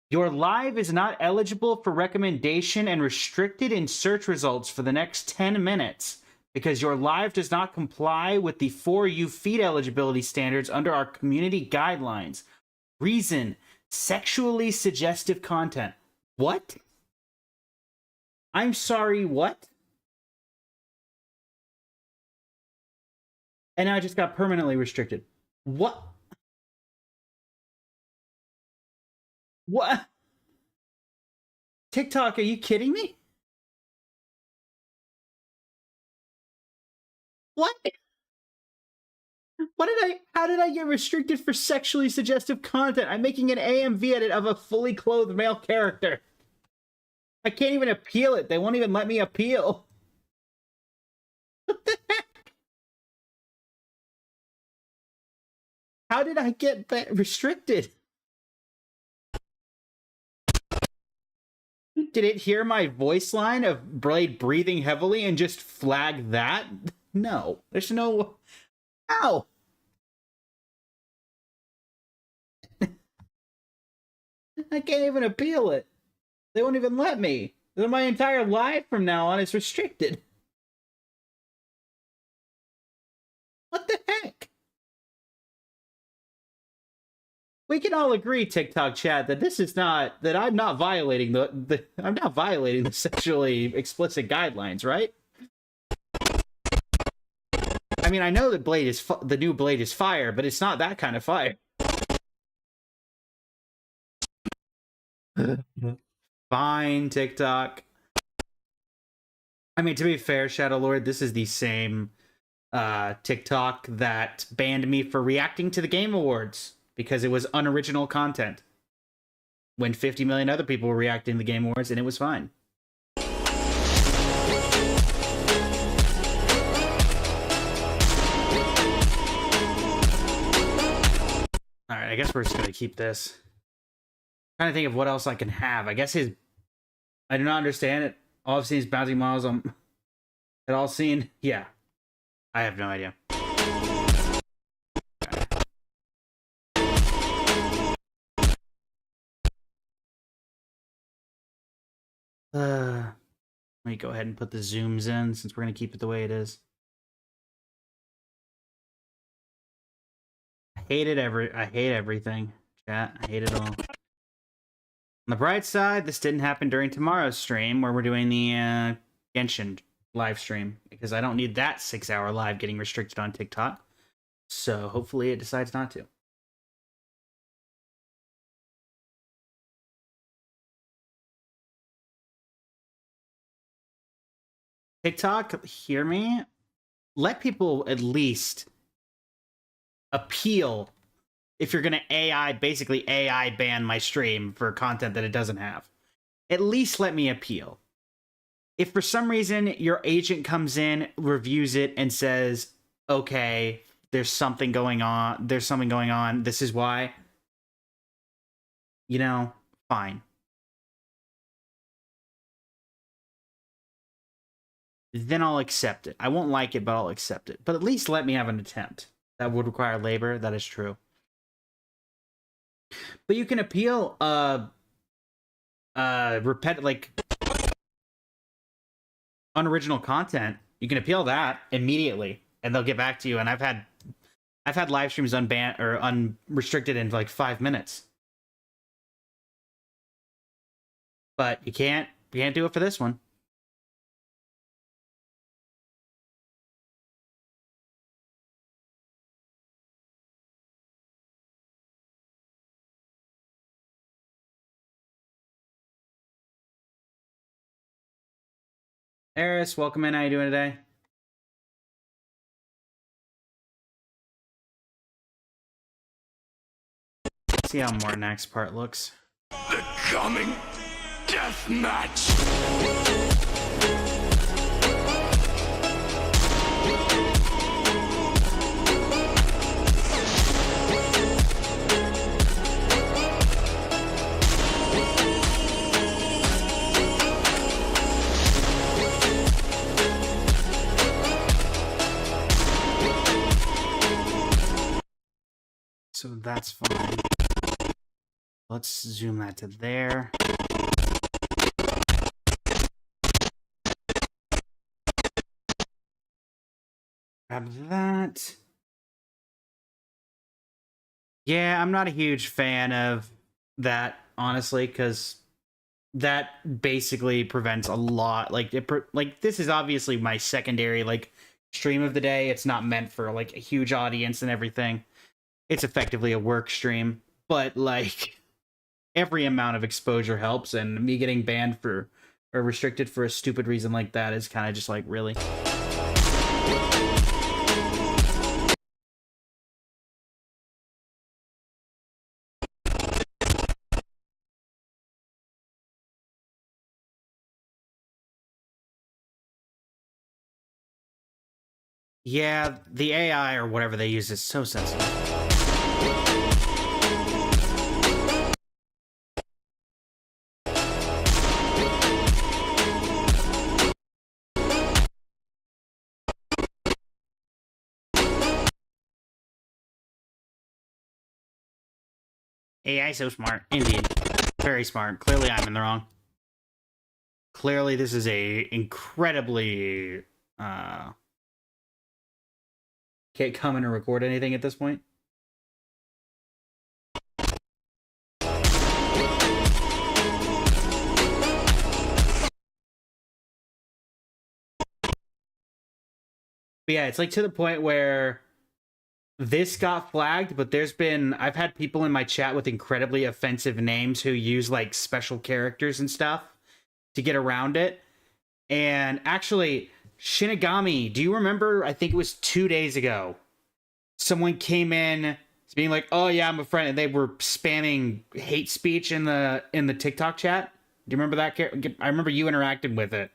Your live is not eligible for recommendation and restricted in search results for the next 10 minutes because your live does not comply with the For You feed eligibility standards under our community guidelines. Reason, sexually suggestive content. What? I'm sorry, what? And now I just got permanently restricted. What? What? TikTok, are you kidding me? What? How did I get restricted for sexually suggestive content? I'm making an AMV edit of a fully clothed male character. I can't even appeal it. They won't even let me appeal. What the heck? How did I get that restricted? Did it hear my voice line of Blade breathing heavily and just flag that? No. There's no... How? I can't even appeal it. They won't even let me. My entire life from now on is restricted. What the heck? We can all agree, TikTok chat, that this is not... That I'm not violating I'm not violating the sexually explicit guidelines, right? I mean, I know that the new Blade is fire, but it's not that kind of fire. Fine, TikTok. I mean, to be fair, Shadow Lord, this is the same TikTok that banned me for reacting to the Game Awards because it was unoriginal content. When 50 million other people were reacting to the Game Awards, and it was fine. Alright, I guess we're just gonna keep this. Trying to think of what else I can have. I guess I do not understand it. All I've seen is bouncing models on it all seen. Yeah. I have no idea. Let me go ahead and put the zooms in since we're gonna keep it the way it is. I hate everything. Chat. I hate it all. On the bright side, this didn't happen during tomorrow's stream where we're doing the Genshin live stream because I don't need that 6-hour live getting restricted on TikTok. So hopefully it decides not to. TikTok, hear me? Let people at least appeal if you're going to basically AI ban my stream for content that it doesn't have. At least let me appeal. If for some reason your agent comes in, reviews it, and says, okay, there's something going on, this is why, you know, fine. Then I'll accept it. I won't like it, but I'll accept it. But at least let me have an attempt. That would require labor, that is true. But you can appeal unoriginal content. You can appeal that immediately and they'll get back to you. And I've had live streams unbanned or unrestricted in like 5 minutes. But you can't do it for this one. Eris, welcome in. How you doing today? See how Mornak's part looks. The coming death match. So that's fine. Let's zoom that to there. Grab that. Yeah, I'm not a huge fan of that, honestly, because that basically prevents a lot. Like, this is obviously my secondary, like, stream of the day. It's not meant for, like, a huge audience and everything. It's effectively a work stream. But, like, every amount of exposure helps, and me getting banned for, or restricted for a stupid reason like that is kind of just like, really? Yeah, the AI or whatever they use is so sensitive. AI so smart. Indeed. Very smart. Clearly I'm in the wrong. Clearly this is a incredibly can't come in or record anything at this point. But yeah, it's like to the point where this got flagged, but I've had people in my chat with incredibly offensive names who use like special characters and stuff to get around it. And actually, Shinigami, do you remember? I think it was 2 days ago. Someone came in being like, "Oh yeah, I'm a friend," and they were spamming hate speech in the TikTok chat. Do you remember that? I remember you interacted with it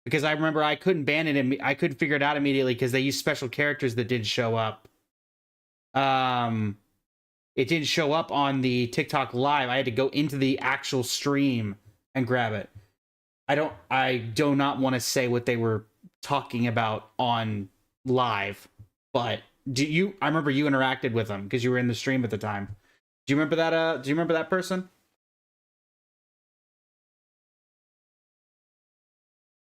because I remember I couldn't ban it. I couldn't figure it out immediately because they used special characters that didn't show up. It didn't show up on the TikTok live. I had to go into the actual stream and grab it. I do not want to say what they were talking about on live, but I remember you interacted with them because you were in the stream at the time. Do you remember that? Do you remember that person?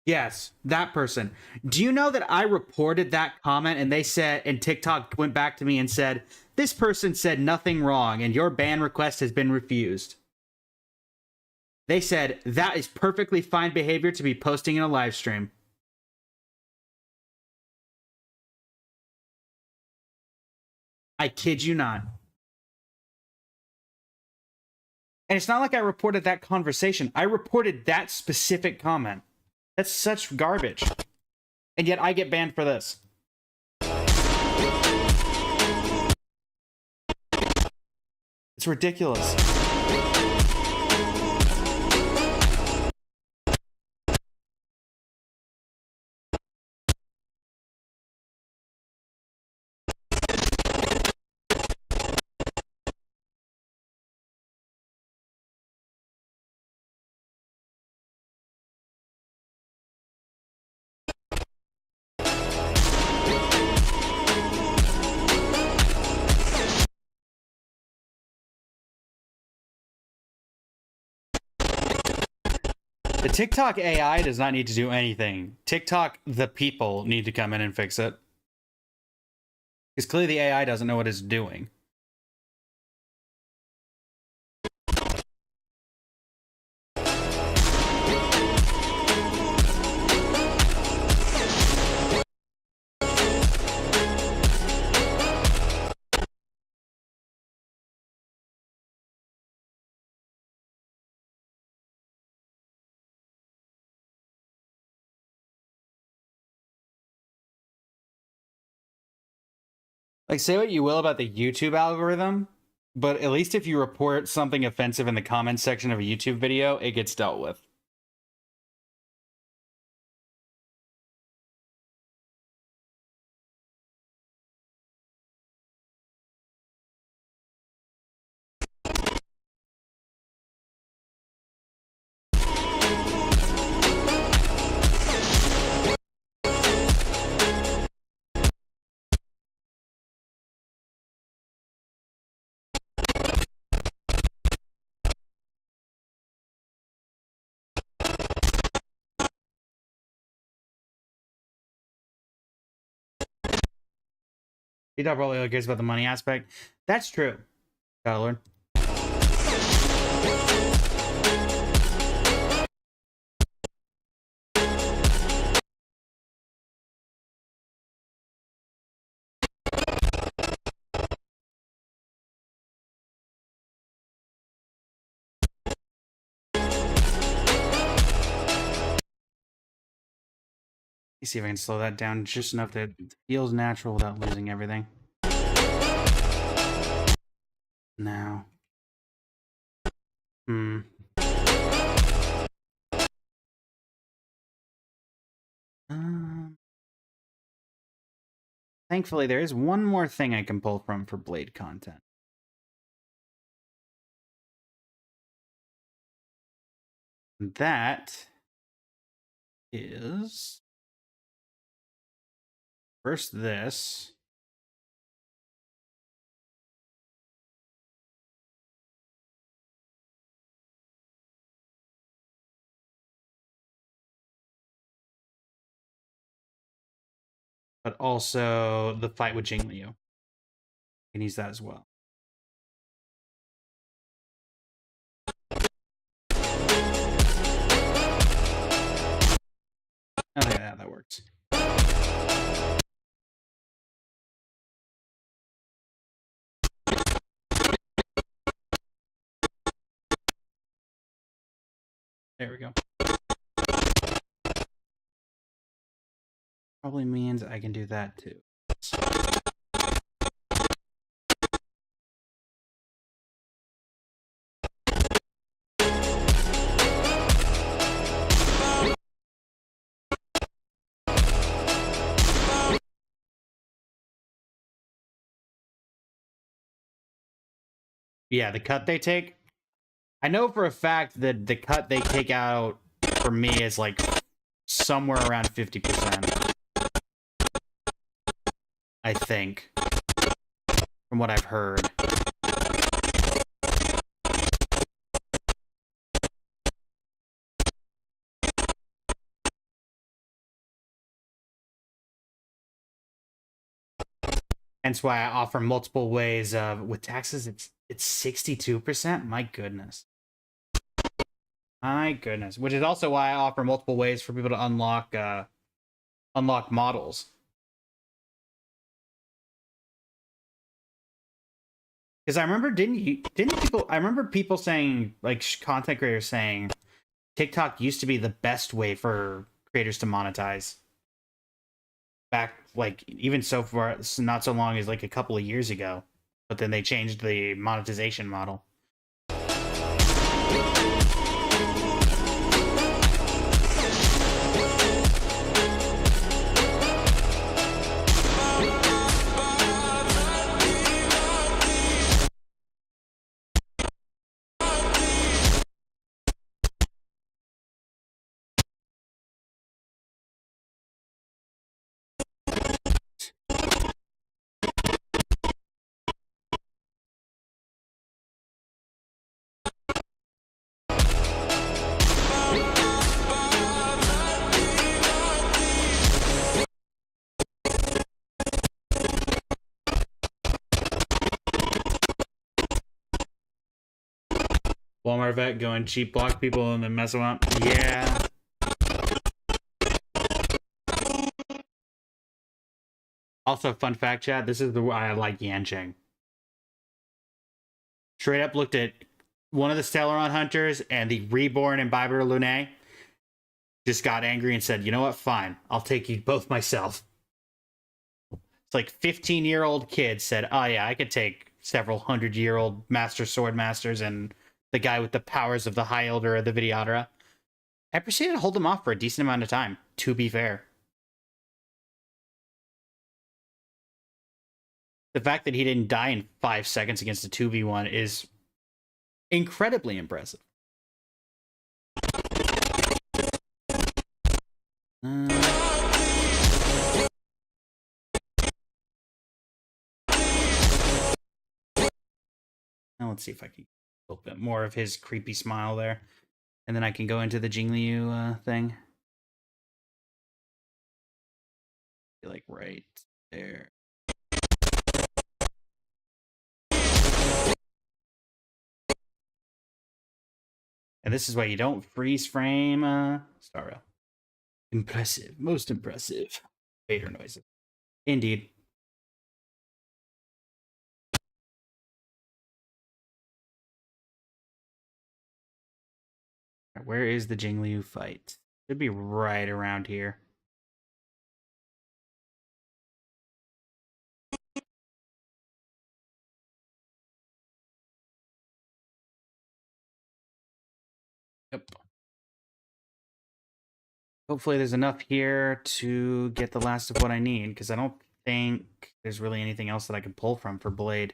Yes, that person. Do you know that I reported that comment and they said, and TikTok went back to me and said, this person said nothing wrong and your ban request has been refused. They said that is perfectly fine behavior to be posting in a live stream. I kid you not. And it's not like I reported that conversation. I reported that specific comment. That's such garbage. And yet I get banned for this. It's ridiculous. The TikTok AI does not need to do anything. TikTok, the people, need to come in and fix it. Because clearly the AI doesn't know what it's doing. Like, say what you will about the YouTube algorithm, but at least if you report something offensive in the comments section of a YouTube video, it gets dealt with. T-Dog probably only cares about the money aspect. That's true. Gotta learn. Let me see if I can slow that down just enough that it feels natural without losing everything. Now. Thankfully, there is one more thing I can pull from for Blade content. That is first this. But also the fight with Jing Liu. You can use that as well. Oh yeah, that works. There we go. Probably means I can do that too. Yeah, the cut they take. I know for a fact that the cut they take out for me is like somewhere around 50%. I think. From what I've heard. Hence why I offer multiple ways of with taxes it's 62%. My goodness. My goodness. Which is also why I offer multiple ways for people to unlock models. Because I remember I remember people saying, like content creators saying TikTok used to be the best way for creators to monetize. Back like even so far not so long as like a couple of years ago. But then they changed the monetization model. Walmart vet going cheap block people and then mess them up. Yeah. Also, fun fact, chat. This is the why I like Yancheng. Straight up looked at one of the Stellaron hunters and the reborn Imbiber Lune. Just got angry and said, "You know what? Fine. I'll take you both myself." It's like 15-year-old kid said, "Oh yeah, I could take several 100-year-old Master Sword Masters and the guy with the powers of the High Elder or the Vidyadhara." I proceeded to hold him off for a decent amount of time, to be fair. The fact that he didn't die in 5 seconds against a 2v1 is incredibly impressive. Now let's see if I can get a little bit more of his creepy smile there. And then I can go into the Jingliu thing. Like right there. And this is why you don't freeze frame Star Rail. Impressive. Most impressive. Vader noises. Indeed. Where is the Jingliu fight? Should be right around here. Yep. Hopefully there's enough here to get the last of what I need, because I don't think there's really anything else that I can pull from for Blade.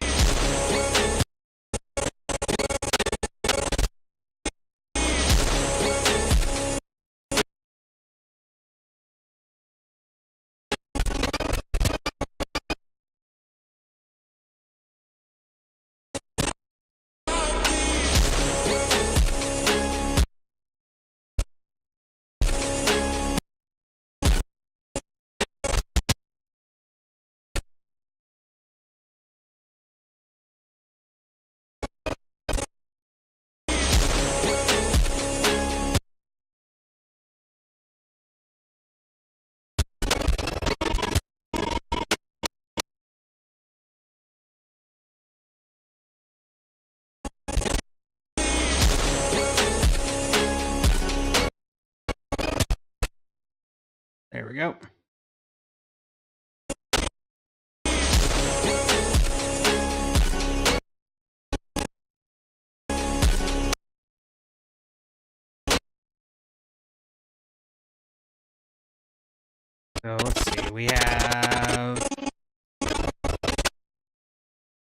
There we go. So let's see, we're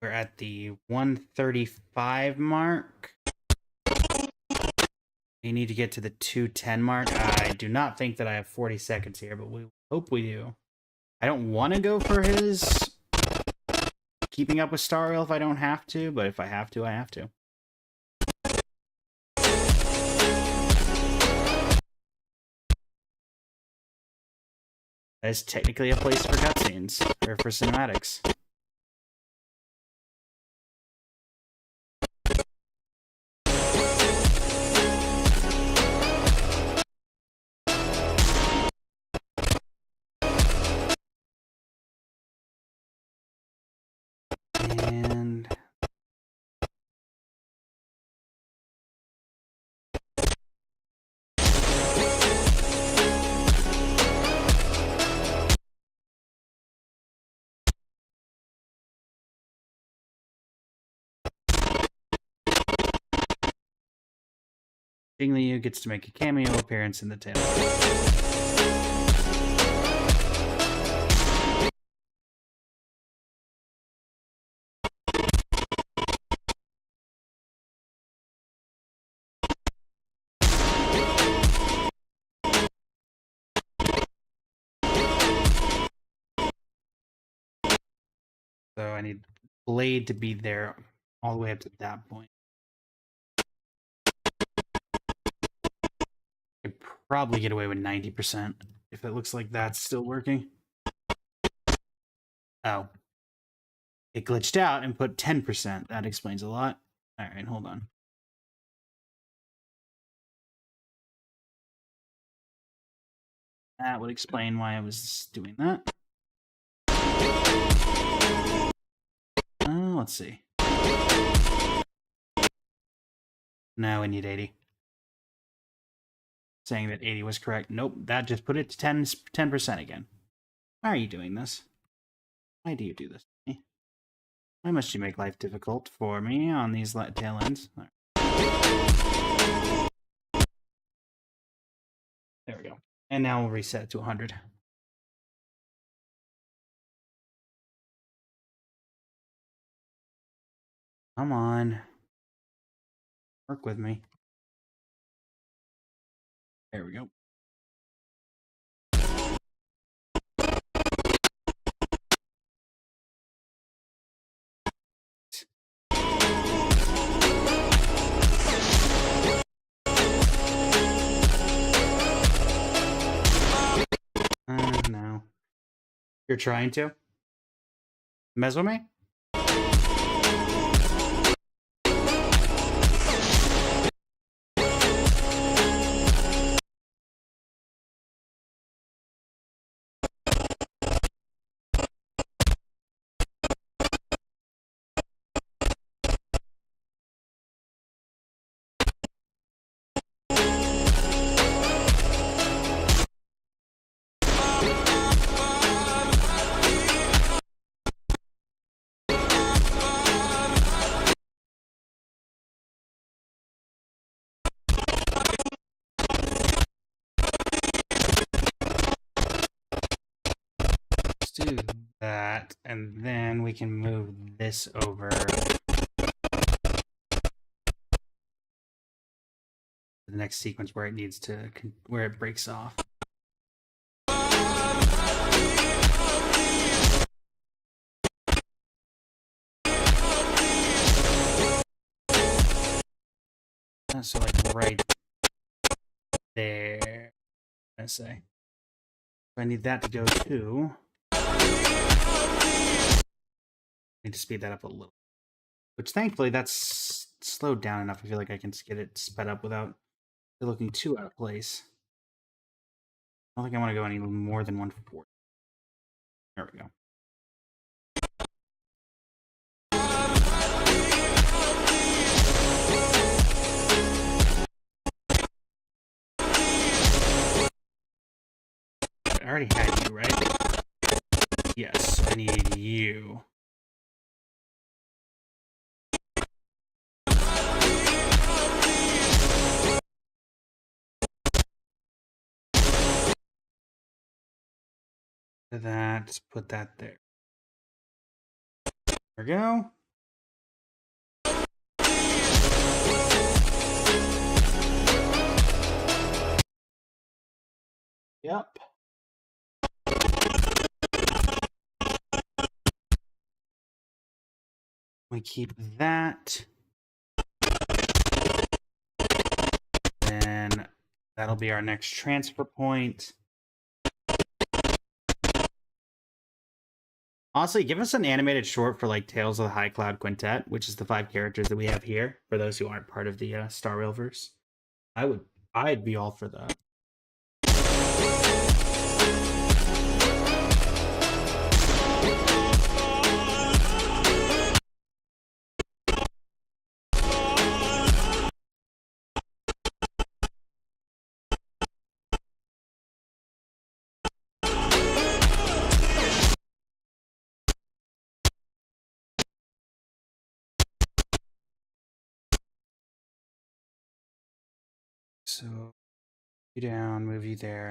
at the 135 mark. We need to get to the 210 mark. I do not think that I have 40 seconds here, but we hope we do. I don't want to go for his keeping up with Star Rail if I don't have to, but if I have to, I have to. That is technically a place for cutscenes, or for cinematics. And... Jingliu gets to make a cameo appearance in the tail. So I need Blade to be there all the way up to that point. Could probably get away with 90% if it looks like that's still working. Oh. It glitched out and put 10%. That explains a lot. Alright, hold on. That would explain why I was doing that. Let's see. Now we need 80. Saying that 80 was correct. Nope, that just put it to 10% again. Why are you doing this? Why do you do this to me? Why must you make life difficult for me on these tail ends? Right. There we go. And now we'll reset it to 100. Come on. Work with me. There we go. No. You're trying to? Mess with me? do that, and then we can move this over the next sequence where it needs to, where it breaks off. So like right there, I say. I need that to go too. I need to speed that up a little. Which thankfully that's slowed down enough. I feel like I can get it sped up without it looking too out of place. I don't think I want to go any more than 140. There we go. I already had you, right? Yes, I need you. That, put that there. There we go. Yep. We keep that. Then that'll be our next transfer point. Honestly, give us an animated short for like Tales of the High Cloud Quintet, which is the 5 characters that we have here, for those who aren't part of the Star Railverse. I'd be all for that. So, you down, move you there.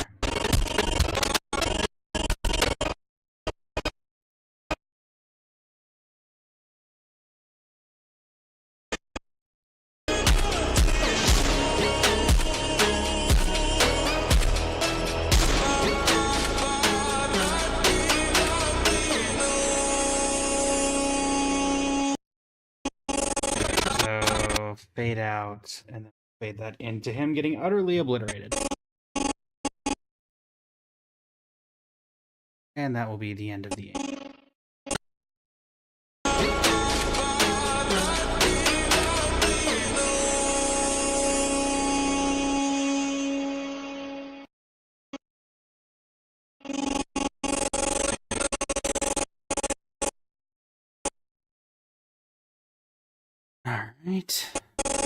So, fade out, and then fade that into him getting utterly obliterated. And that will be the end of the game. Alright.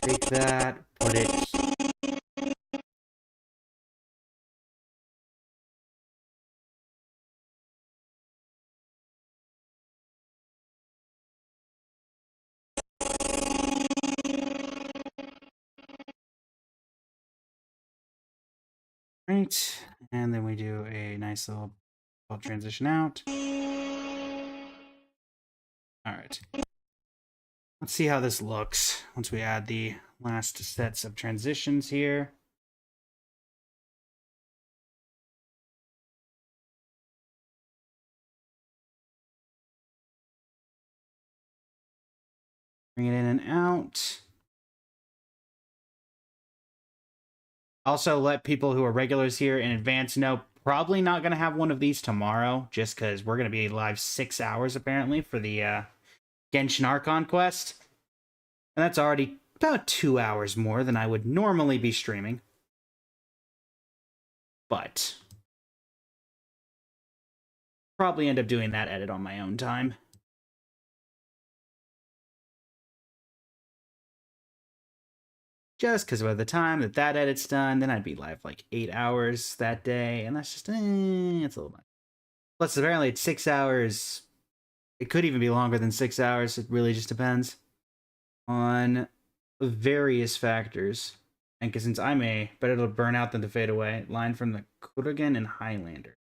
Take that, put it. Right, and then we do a nice little transition out. Alright. Let's see how this looks once we add the last sets of transitions here. Bring it in and out. Also, let people who are regulars here in advance know, probably not going to have one of these tomorrow, just because we're going to be live 6 hours, apparently, for the Genshin Archon quest. And that's already about 2 hours more than I would normally be streaming. But probably end up doing that edit on my own time. Just because by the time that edit's done, then I'd be live like 8 hours that day, and that's just, it's a little much. Plus, apparently it's 6 hours. It could even be longer than 6 hours. It really just depends on various factors. And because since I'm better to burn out than to fade away, line from the Kurgan and Highlander.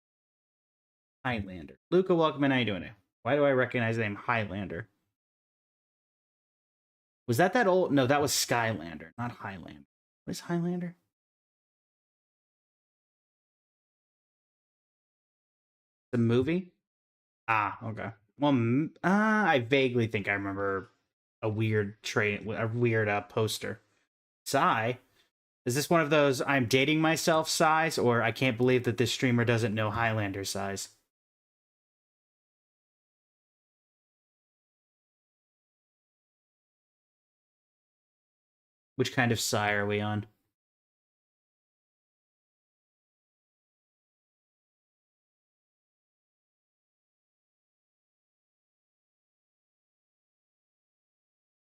Highlander. Luca, welcome in. How you doing? Why do I recognize the name Highlander? Was that old? No, that was Skylander, not Highlander. What is Highlander? The movie? Ah, okay. Well, I vaguely think I remember a weird poster. Sigh. Is this one of those I'm dating myself sighs, or I can't believe that this streamer doesn't know Highlander sighs? Which kind of sigh are we on?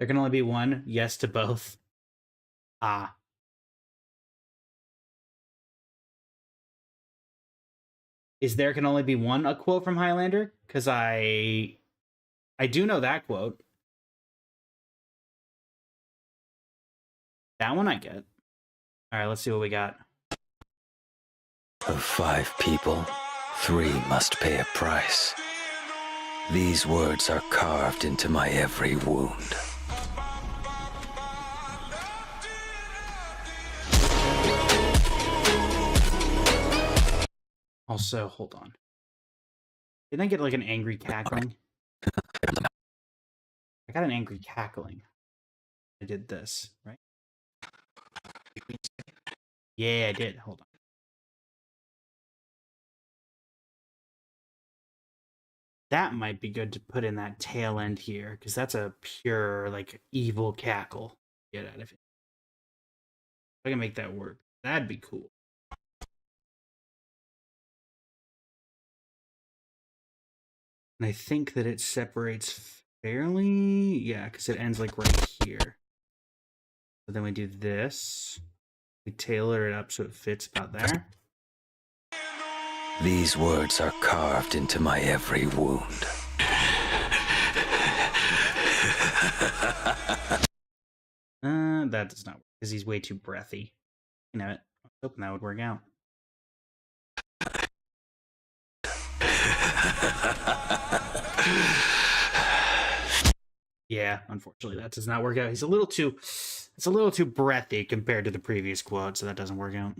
There can only be one. Yes to both. Ah. Is there can only be one a quote from Highlander? Because I do know that quote. That one I get. All right, let's see what we got. Of 5 people, 3 must pay a price. These words are carved into my every wound. Also, hold on. Didn't I get like an angry cackling? I got an angry cackling. I did this, right? Yeah, I did. Hold on. That might be good to put in that tail end here, because that's a pure, like, evil cackle. Get out of it. If I can make that work, that'd be cool. And I think that it separates fairly. Yeah, because it ends like right here. So then we do this. We tailor it up so it fits about there. These words are carved into my every wound. That does not work because he's way too breathy. You know it. I was hoping that would work out. Yeah, unfortunately that does not work out. It's a little too breathy compared to the previous quote, so that doesn't work out.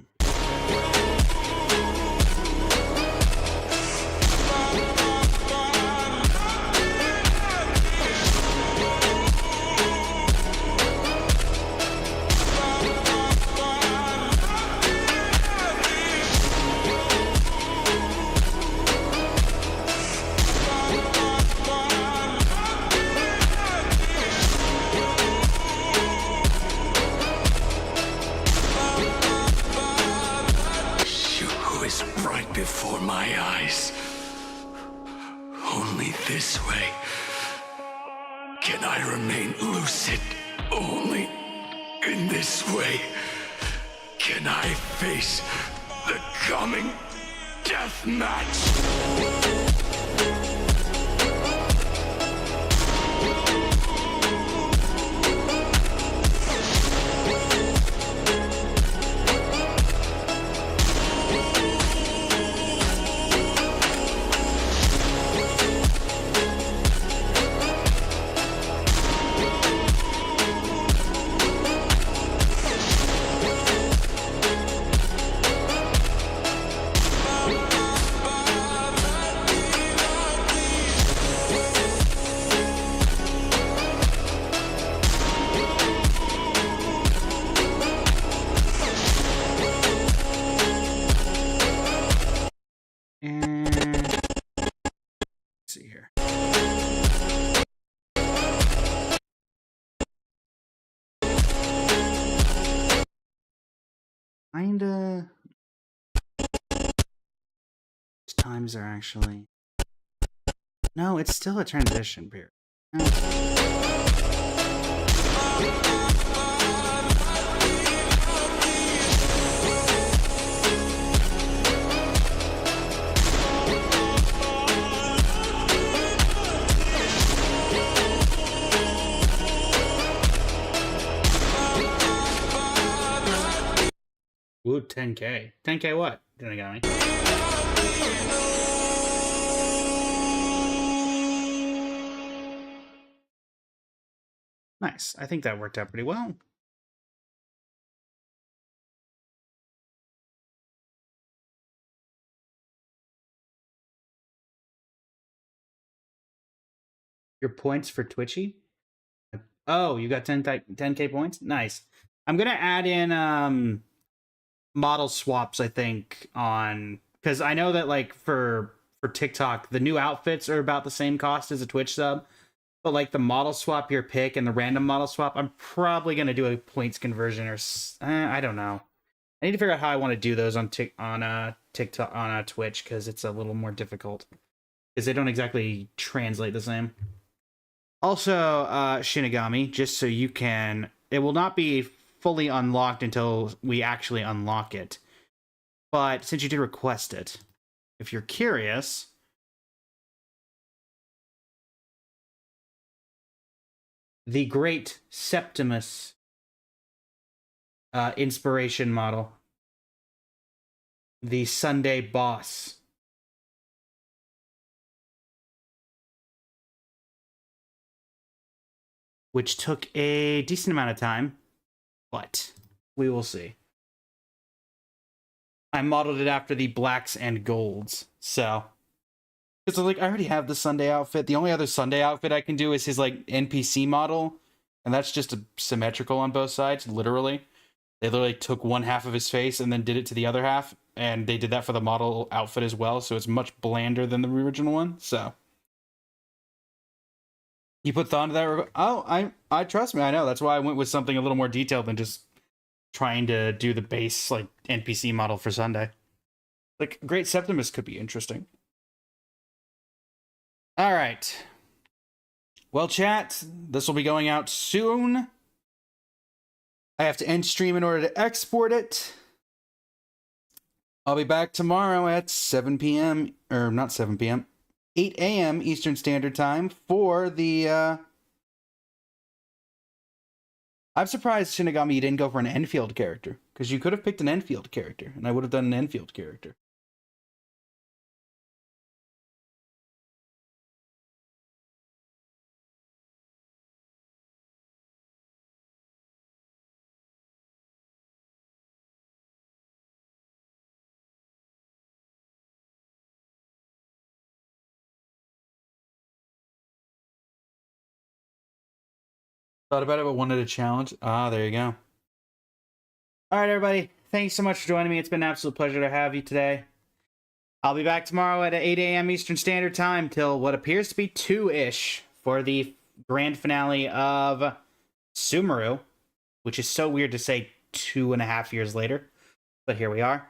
Before my eyes. Only this way can I remain lucid. Only in this way can I face the coming death match. Kinda. Times are actually. No, it's still a transition period. Ooh, 10K. 10K what? Didn't I got me? Nice. I think that worked out pretty well. Your points for Twitchy? Oh, you got 10K points? Nice. I'm going to add in model swaps, I think, on... Because I know that, like, for TikTok, the new outfits are about the same cost as a Twitch sub. But, like, the model swap your pick and the random model swap, I'm probably going to do a points conversion or... I don't know. I need to figure out how I want to do those on TikTok, on Twitch, because it's a little more difficult. Because they don't exactly translate the same. Also, Shinigami, just so you can... It will not be fully unlocked until we actually unlock it. But since you did request it, if you're curious... The Great Septimus inspiration model. The Sunday Boss. Which took a decent amount of time, but we will see. I modeled it after the blacks and golds, so... Because, like, I already have the Sunday outfit. The only other Sunday outfit I can do is his, like, NPC model, and that's just a symmetrical on both sides, literally. They literally took one half of his face and then did it to the other half, and they did that for the model outfit as well, so it's much blander than the original one, so... You put thought into that? Oh, I trust me, I know. That's why I went with something a little more detailed than just trying to do the base, like, NPC model for Sunday. Like, Great Septimus could be interesting. Alright. Well, chat, this will be going out soon. I have to end stream in order to export it. I'll be back tomorrow at 7 p.m. Or not 7 p.m. 8 a.m. Eastern Standard Time for the... I'm surprised, Shinigami, you didn't go for an Enfield character. Because you could have picked an Enfield character, and I would have done an Enfield character. Thought about it, but wanted a challenge. Ah, there you go. All right, everybody. Thanks so much for joining me. It's been an absolute pleasure to have you today. I'll be back tomorrow at 8 a.m. Eastern Standard Time till what appears to be 2-ish for the grand finale of Sumeru, which is so weird to say 2.5 years later, but here we are.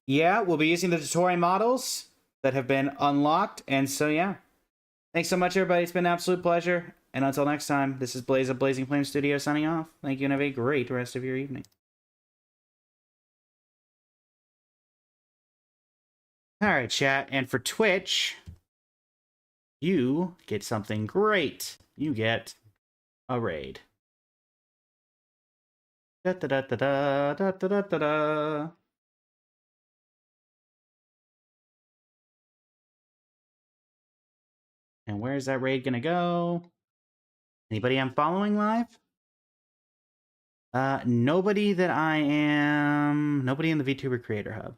Yeah, we'll be using the tutorial models that have been unlocked, and so yeah. Thanks so much, everybody. It's been an absolute pleasure. And until next time, this is Blaze of Blazing Flame Studio signing off. Thank you and have a great rest of your evening. Alright, chat. And for Twitch, you get something great. You get a raid. Da da da da da da da da da. And where's that raid gonna go? Anybody I'm following live? Nobody that I am... Nobody in the VTuber Creator Hub.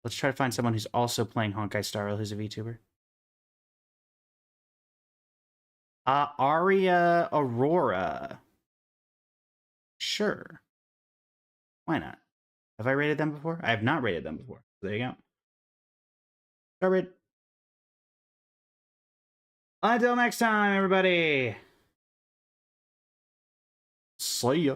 Let's try to find someone who's also playing Honkai Star Rail who's a VTuber. Aria Aurora. Sure. Why not? Have I rated them before? I have not rated them before. There you go. Start raid. Until next time, everybody. See ya.